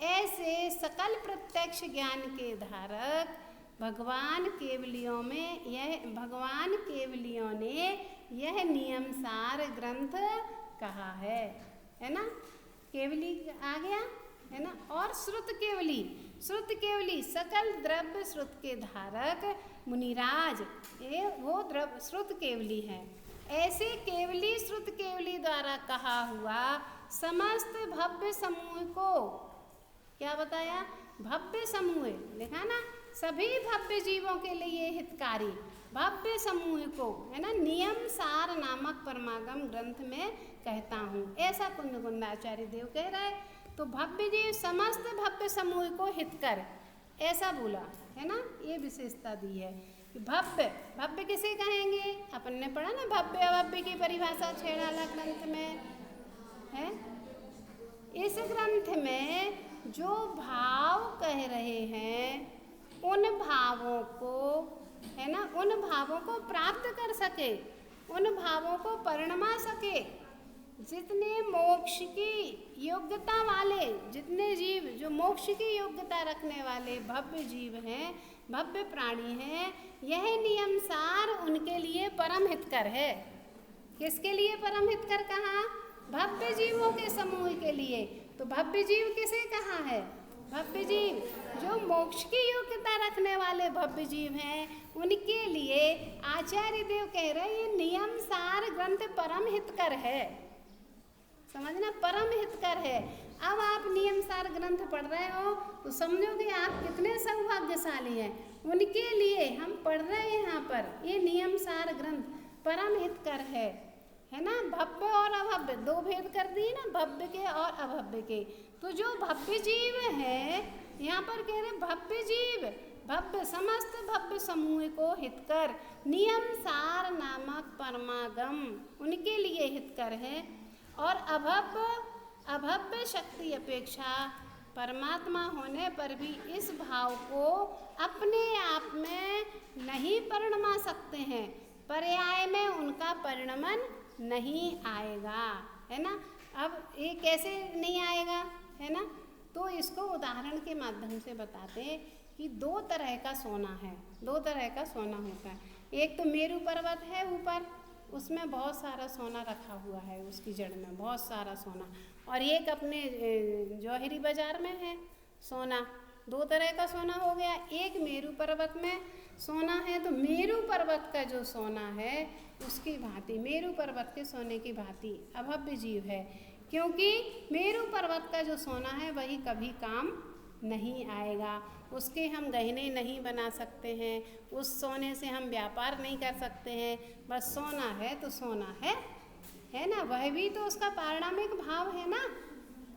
ऐसे सकल प्रत्यक्ष ज्ञान के धारक भगवान केवलियों ने यह नियम सार ग्रंथ कहा है ना। केवली आ गया है ना। और श्रुत केवली सकल द्रव्य श्रुत के धारक मुनिराज, ये वो द्रव्य श्रुत केवली है। ऐसे केवली श्रुत केवली द्वारा कहा हुआ समस्त भव्य समूह को क्या बताया, भव्य समूह लिखा ना, सभी भव्य जीवों के लिए हितकारी भव्य समूह को है ना नियम सार नामक परमागम ग्रंथ में कहता हूँ, ऐसा कुंदकुंदाचार्य देव कह रहे। तो भव्य जीव समस्त भव्य समूह को हितकर ऐसा बोला है ना, ये विशेषता दी है। भव्य किसे कहेंगे, अपन ने पढ़ा ना भव्य अभव्य की परिभाषा छेड़ाला ग्रंथ में है। इस ग्रंथ में जो भाव कह रहे हैं उन भावों को है ना, उन भावों को प्राप्त कर सके, उन भावों को परिणमा सके। जितने मोक्ष की योग्यता वाले, जितने जीव जो मोक्ष की योग्यता रखने वाले भव्य जीव हैं, भव्य प्राणी हैं, यह नियम सार उनके लिए परम हितकर है। किसके लिए परम हितकर कहा, भव्य जीवों के समूह के लिए। तो भव्य जीव किसे कहा है, भव्य जीव जो मोक्ष की योग्यता रखने वाले भव्य जीव हैं, उनके लिए आचार्य देव कह रहे हैं ये नियम सार ग्रंथ परम हितकर है। समझना, परम हितकर है। अब आप नियम सार ग्रंथ पढ़ रहे हो तो समझो कि आप कितने सौभाग्यशाली हैं। उनके लिए हम पढ़ रहे हैं यहाँ पर ये नियम सार ग्रंथ परम हितकर है ना। भव्य और अभव्य दो भेद कर दिए ना, भव्य के और अभव्य के। तो जो भव्य जीव है यहाँ पर कह रहे भव्य जीव भव्य समस्त भव्य समूह को हितकर नियम सार नामक परमागम उनके लिए हितकर है। और अभव्य शक्ति अपेक्षा परमात्मा होने पर भी इस भाव को अपने आप में नहीं परिणमा सकते हैं, पर्याय में उनका परिणमन नहीं आएगा है ना। अब ये कैसे नहीं आएगा है ना, तो इसको उदाहरण के माध्यम से बताते हैं कि दो तरह का सोना है, दो तरह का सोना होता है। एक तो मेरू पर्वत है ऊपर, उसमें बहुत सारा सोना रखा हुआ है, उसकी जड़ में बहुत सारा सोना। और एक अपने जौहरी बाजार में है सोना, दो तरह का सोना हो गया। एक मेरू पर्वत में सोना है, तो मेरू पर्वत का जो सोना है उसकी भांति, मेरू पर्वत के सोने की भांति अभव्य जीव है, क्योंकि मेरू पर्वत का जो सोना है वही कभी काम नहीं आएगा। उसके हम गहने नहीं बना सकते हैं, उस सोने से हम व्यापार नहीं कर सकते हैं। बस सोना है तो सोना है ना, वह भी तो उसका पारिणामिक भाव है ना,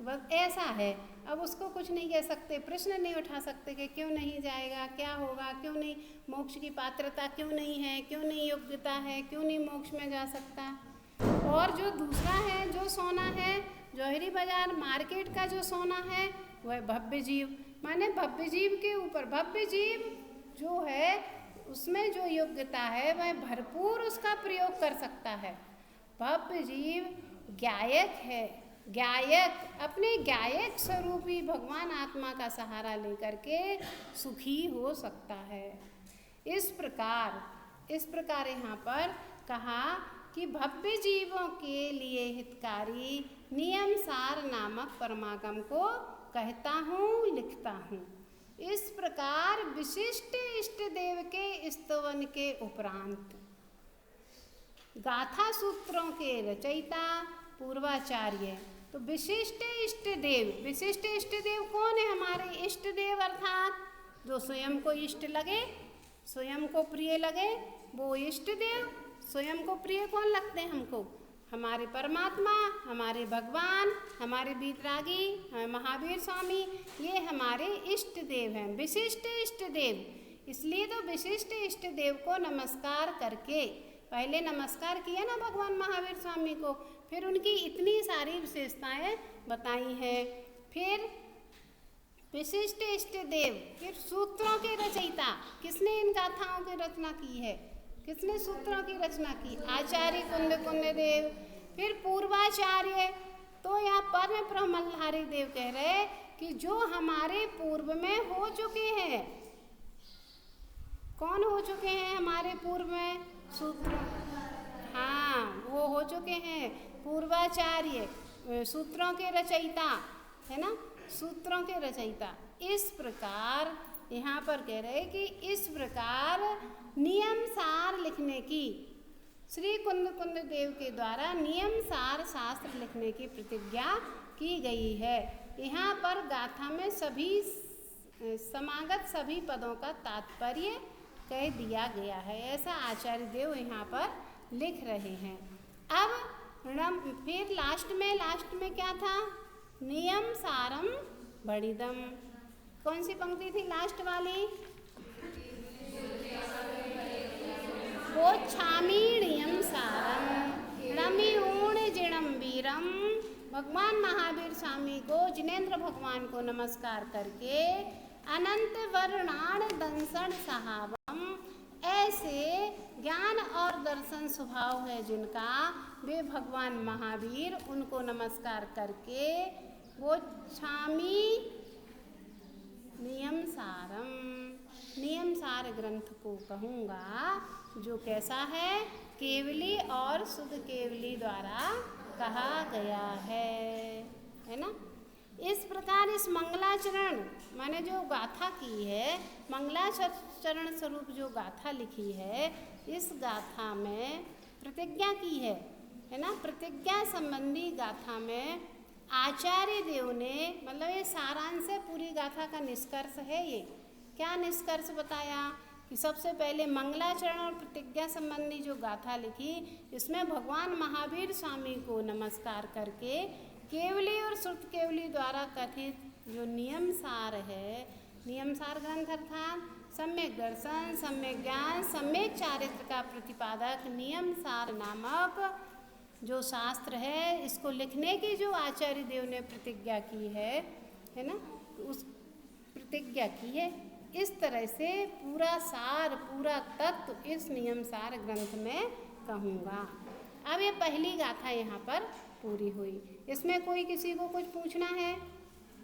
बस ऐसा है। अब उसको कुछ नहीं कह सकते, प्रश्न नहीं उठा सकते कि क्यों नहीं जाएगा, क्या होगा, क्यों नहीं, मोक्ष की पात्रता क्यों नहीं है, क्यों नहीं योग्यता है, क्यों नहीं मोक्ष में जा सकता। और जो दूसरा है जो सोना है जौहरी बाजार मार्केट का जो सोना है वह भव्य जीव, माने भव्य जीव के ऊपर भव्य जीव जो है उसमें जो योग्यता है वह भरपूर उसका प्रयोग कर सकता है। भव्य जीव गायक है, गायक अपने गायक स्वरूपी भगवान आत्मा का सहारा लेकर के सुखी हो सकता है। इस प्रकार यहाँ पर कहा कि भव्य जीवों के लिए हितकारी नियम सार नामक परमागम को कहता हूँ, लिखता हूँ। इस प्रकार विशिष्ट इष्ट देव के स्तवन के उपरांत गाथा सूत्रों के रचयिता पूर्वाचार्य। तो विशिष्ट इष्ट देव कौन है, हमारे इष्ट देव अर्थात जो स्वयं को इष्ट लगे, स्वयं को प्रिय लगे, वो इष्ट देव। स्वयं को प्रिय कौन लगते हैं हमको, हमारे परमात्मा, हमारे भगवान, हमारे वीतरागी, हमारे महावीर स्वामी, ये हमारे इष्ट देव हैं, विशिष्ट इष्ट देव। इसलिए तो विशिष्ट इष्ट देव को नमस्कार करके, पहले नमस्कार किया ना भगवान महावीर स्वामी को, फिर उनकी इतनी सारी विशेषताएं बताई हैं। फिर विशिष्ट इष्ट देव, फिर सूत्रों के रचयिता, किसने इन गाथाओं की रचना की है, किसने सूत्रों की रचना की, आचार्य कुंद कुंद देव। फिर पूर्वाचार्य, तो यहाँ परम ब्रह्मचारी देव कह रहे कि जो हमारे पूर्व में हो चुके हैं। कौन हो चुके हैं हमारे पूर्व में? सूत्र, हाँ, वो हो चुके हैं पूर्वाचार्य, सूत्रों के रचयिता, है ना, सूत्रों के रचयिता। इस प्रकार यहाँ पर कह रहे कि इस प्रकार नियम सार लिखने की, श्री कुंद कुंद देव के द्वारा नियम सार शास्त्र लिखने की प्रतिज्ञा की गई है। यहाँ पर गाथा में सभी समागत सभी पदों का तात्पर्य कह दिया गया है, ऐसा आचार्य देव यहाँ पर लिख रहे हैं। अब फिर लास्ट में क्या था? नियम सारम बड़िदम। कौन सी पंक्ति थी लास्ट वाली? वो छामीणियम सारम रमिऊण जिणम वीरम। भगवान महावीर स्वामी को, जिनेन्द्र भगवान को नमस्कार करके अनंत वर्णाण दंसन सहावम, ऐसे ज्ञान और दर्शन स्वभाव है जिनका, वे भगवान महावीर, उनको नमस्कार करके वो छामी नियम सारम, नियम सार ग्रंथ को कहूँगा, जो कैसा है? केवली और शुद्ध केवली द्वारा कहा गया है ना। इस प्रकार इस मंगलाचरण, मैंने जो गाथा की है, मंगलाचरण स्वरूप जो गाथा लिखी है, इस गाथा में प्रतिज्ञा की है ना। प्रतिज्ञा संबंधी गाथा में आचार्य देव ने, मतलब ये सारांश है पूरी गाथा का, निष्कर्ष है ये। क्या निष्कर्ष बताया कि सबसे पहले मंगलाचरण और प्रतिज्ञा संबंधी जो गाथा लिखी, इसमें भगवान महावीर स्वामी को नमस्कार करके केवली और श्रुत केवली द्वारा कथित जो नियम सार है, नियम सार ग्रंथ अर्थात सम्यक दर्शन, सम्यक ज्ञान, सम्यक चारित्र का प्रतिपादक नियम सार नामक जो शास्त्र है, इसको लिखने की जो आचार्य देव ने प्रतिज्ञा की है ना, उस प्रतिज्ञा की है। इस तरह से पूरा सार, पूरा तत्व इस नियम सार ग्रंथ में कहूँगा। अब ये पहली गाथा यहाँ पर पूरी हुई। इसमें कोई किसी को कुछ पूछना है?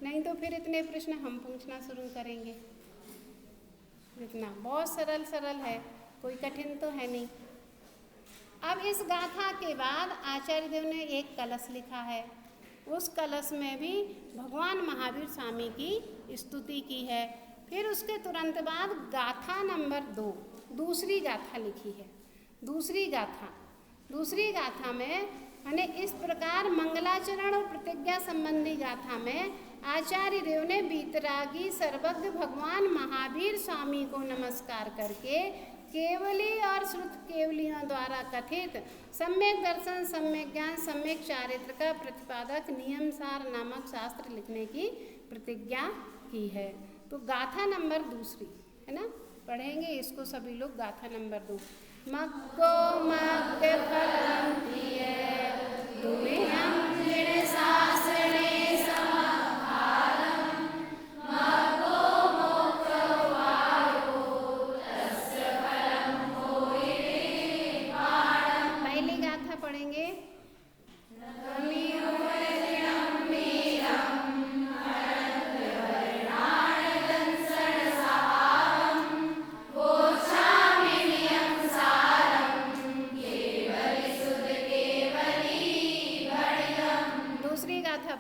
नहीं तो फिर इतने प्रश्न हम पूछना शुरू करेंगे। इतना बहुत सरल है, कोई कठिन तो है नहीं। अब इस गाथा के बाद आचार्य देव ने एक कलश लिखा है, उस कलश में भी भगवान महावीर स्वामी की स्तुति की है। फिर उसके तुरंत बाद गाथा नंबर 2, दूसरी गाथा लिखी है। दूसरी गाथा में मैंने इस प्रकार मंगलाचरण और प्रतिज्ञा संबंधी गाथा में आचार्य देव ने वीतरागी सर्वज्ञ भगवान महावीर स्वामी को नमस्कार करके केवली और श्रुत केवलियों द्वारा कथित सम्यक दर्शन, सम्यक ज्ञान, सम्यक चारित्र का प्रतिपादक नियम सार नामक शास्त्र लिखने की प्रतिज्ञा की है। तो गाथा नंबर 2 है ना, पढ़ेंगे इसको सभी लोग। गाथा नंबर 2, मग्गो मग्ग फलंतीय दुमेहं जिण शास्त्रणे समकालम मग्गो मोक्षवायो तस्य फलं होये पाणम। पहली गाथा पढ़ेंगे।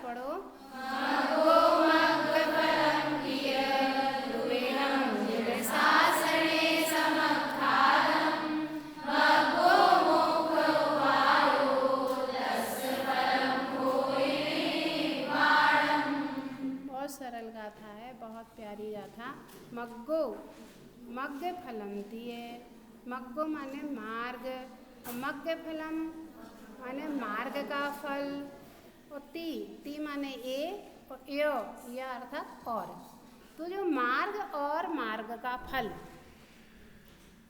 पढ़ो। बहुत सरल गाथा है, बहुत प्यारी गाथा। मग्गो, मग्ग फलंती है। मग्गो माने मार्ग, मग्ग फलम माने मार्ग का फल, और ती माने ए, और य अर्थात और। तो जो मार्ग और मार्ग का फल,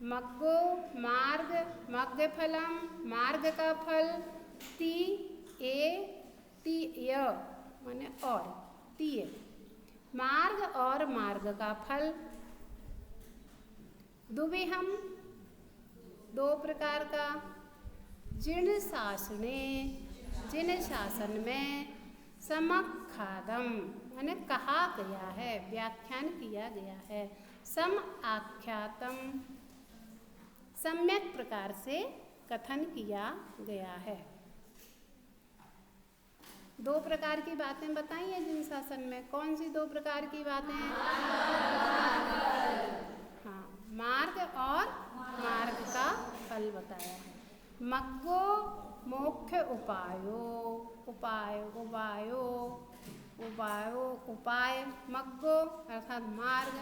मग्गो मार्ग, मग्ग फलम मार्ग का फल, ती ए ती य माने और, तीय मार्ग और मार्ग का फल। दुविहम दो प्रकार का, जिन शासने जिन शासन में, समखादम माने कहा गया है, व्याख्यान किया गया है, सम आख्यातम सम्यक प्रकार से कथन किया गया है। दो प्रकार की बातें बताई हैं जिन शासन में। कौन सी दो प्रकार की बातें? हाँ, मार्ग और मार्ग का फल बताया है। मग्गो मोक्ष उपायो, उपाय उपायो उपायो उपाय, मग्गो अर्थात मार्ग,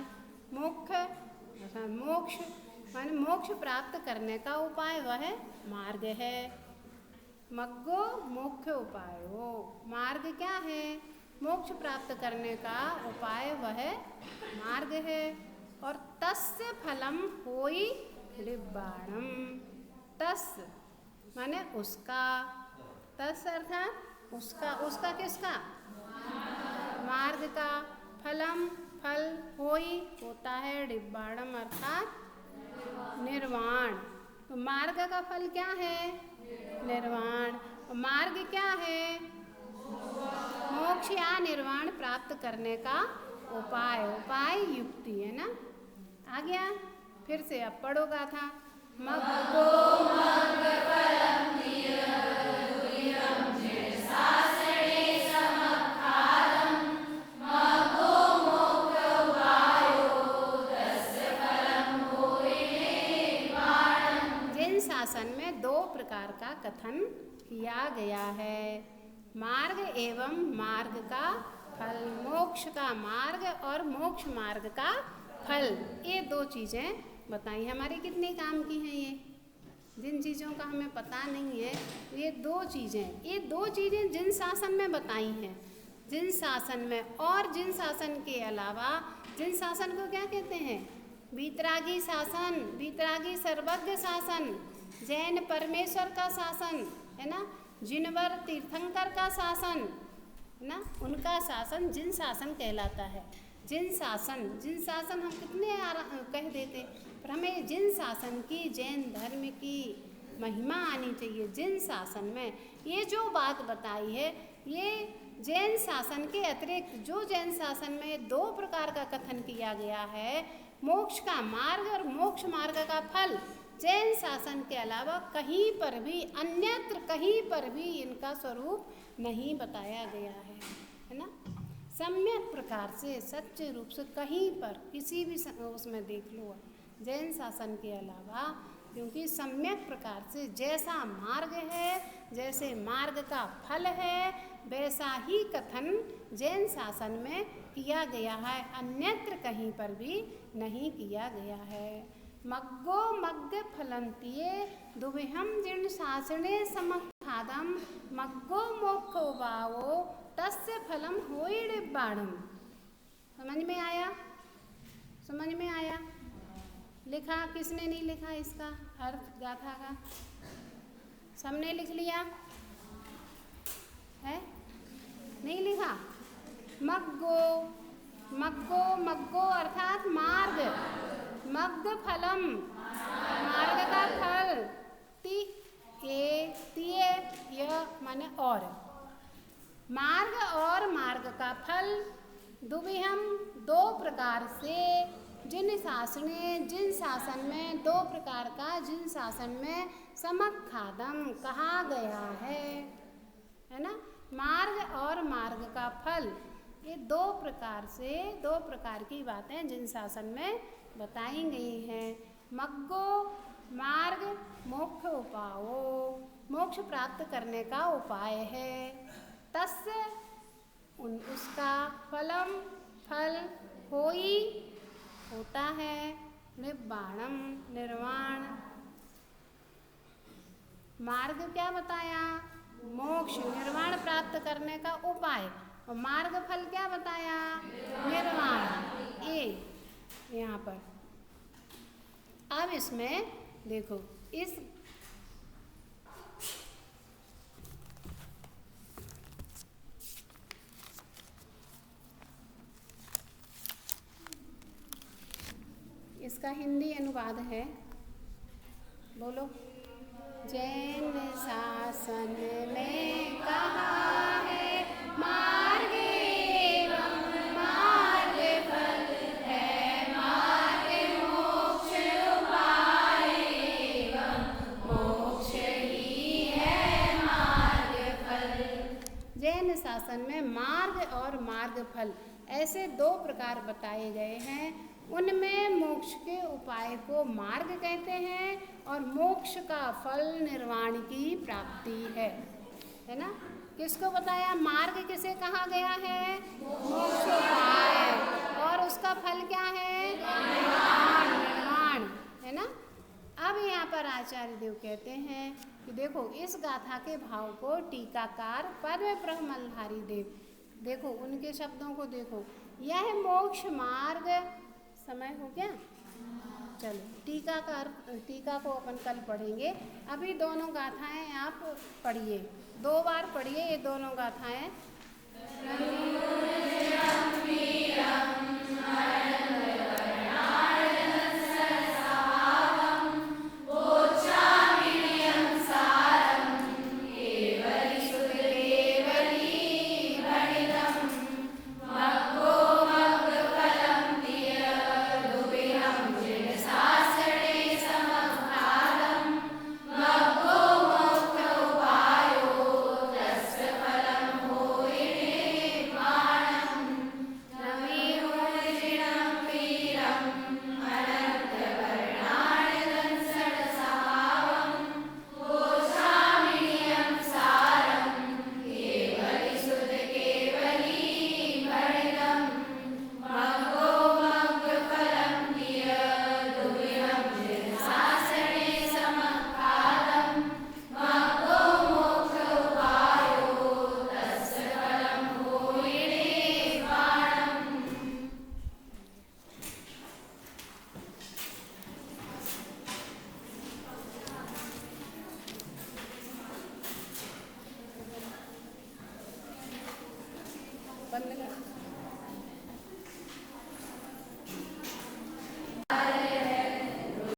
मोक्ष अर्थात मोक्ष माने मोक्ष प्राप्त करने का उपाय वह मार्ग है। मग्गो मोक्ष उपायो, मार्ग क्या है? मोक्ष प्राप्त करने का उपाय वह मार्ग है। और तस्य फलम होई निब्बाणम, तस्य माने उसका, तस् अर्थात उसका, उसका किसका? मार्ग का, फलम फल, होई होता है, निब्बाणम अर्थात निर्वाण। तो मार्ग का फल क्या है? निर्वाण। मार्ग क्या है? मोक्ष या निर्वाण प्राप्त करने का उपाय, उपाय युक्ति है ना। आ गया? फिर से अब पढ़ो गाथा। मग्गो मग्ग फलम शासन में दो प्रकार का कथन किया गया है, मार्ग एवं मार्ग का फल, मोक्ष का मार्ग और मोक्ष मार्ग का फल। ये दो चीज़ें बताई। हमारे कितने काम की हैं ये? जिन चीज़ों का हमें पता नहीं है, ये दो चीज़ें जिन शासन में बताई हैं। जिन शासन में, और जिन शासन के अलावा, जिन शासन को क्या कहते हैं? वीतरागी शासन, वीतरागी सर्वज्ञ शासन, जैन परमेश्वर का शासन है ना, जिनवर तीर्थंकर का शासन है ना, उनका शासन जिन शासन कहलाता है। जिन शासन हम कितने कह देते, पर हमें जिन शासन की, जैन धर्म की महिमा आनी चाहिए। जिन शासन में ये जो बात बताई है, ये जैन शासन के अतिरिक्त जो जैन शासन में दो प्रकार का कथन किया गया है, मोक्ष का मार्ग और मोक्ष मार्ग का फल, जैन शासन के अलावा कहीं पर भी, अन्यत्र कहीं पर भी इनका स्वरूप नहीं बताया गया है ना। सम्यक प्रकार से, सच्चे रूप से कहीं पर किसी भी उसमें देख लो जैन शासन के अलावा, क्योंकि सम्यक प्रकार से जैसा मार्ग है, जैसे मार्ग का फल है, वैसा ही कथन जैन शासन में किया गया है, अन्यत्र कहीं पर भी नहीं किया गया है। मग्गो मग्ग फलंतिये दुविहम जिन शासने समखादम, मग्गो मोक्षो भावो तस्य फलम होई निब्बाणम। समझ में आया? समझ में आया? लिखा? किसने नहीं लिखा इसका अर्थ गाथा का? सबने लिख लिया है? नहीं लिखा? मग्गो, मग्गो मग्गो अर्थात मार्ग, मग्ग फलम मार्ग का फल, तिये यह माने और, मार्ग और मार्ग का फल, दुविहम दो प्रकार से, जिन शासन में दो प्रकार का, जिन शासन में समखादम कहा गया है ना। मार्ग और मार्ग का फल, ये दो प्रकार से, दो प्रकार की बातें जिन शासन में बताई गई हैं। मग्गो मार्ग, मोक्ष उपायो मोक्ष प्राप्त करने का उपाय है, तस्य उसका, फलम फल, होई होता है, निब्बाणम निर्वाण। मार्ग क्या बताया? मोक्ष, निर्वाण प्राप्त करने का उपाय। और मार्ग फल क्या बताया? निर्वाण। ये यहाँ पर अब इसमें देखो, इस इसका हिंदी अनुवाद है, बोलो। जैन शासन में कहा है मार्ग एवं मार्ग फल है, मार्ग मोक्ष उपाय एवं मोक्ष ही है मार्ग फल। जैन शासन में मार्ग और मार्ग फल ऐसे दो प्रकार बताए गए हैं। उनमें मोक्ष के उपाय को मार्ग कहते हैं और मोक्ष का फल निर्वाण की प्राप्ति है ना। किसको बताया? मार्ग किसे कहा गया है? मोक्ष उपाय। और उसका फल क्या है? निर्वाण, है ना। अब यहाँ पर आचार्य देव कहते हैं कि देखो, इस गाथा के भाव को टीकाकार पद्म ब्रह्मलधारी देव, देखो उनके शब्दों को देखो। यह मोक्ष मार्ग, समय हो गया, चलो टीका को अपन कल पढ़ेंगे। अभी दोनों गाथाएं आप पढ़िए, 2 बार पढ़िए ये दोनों गाथाएं।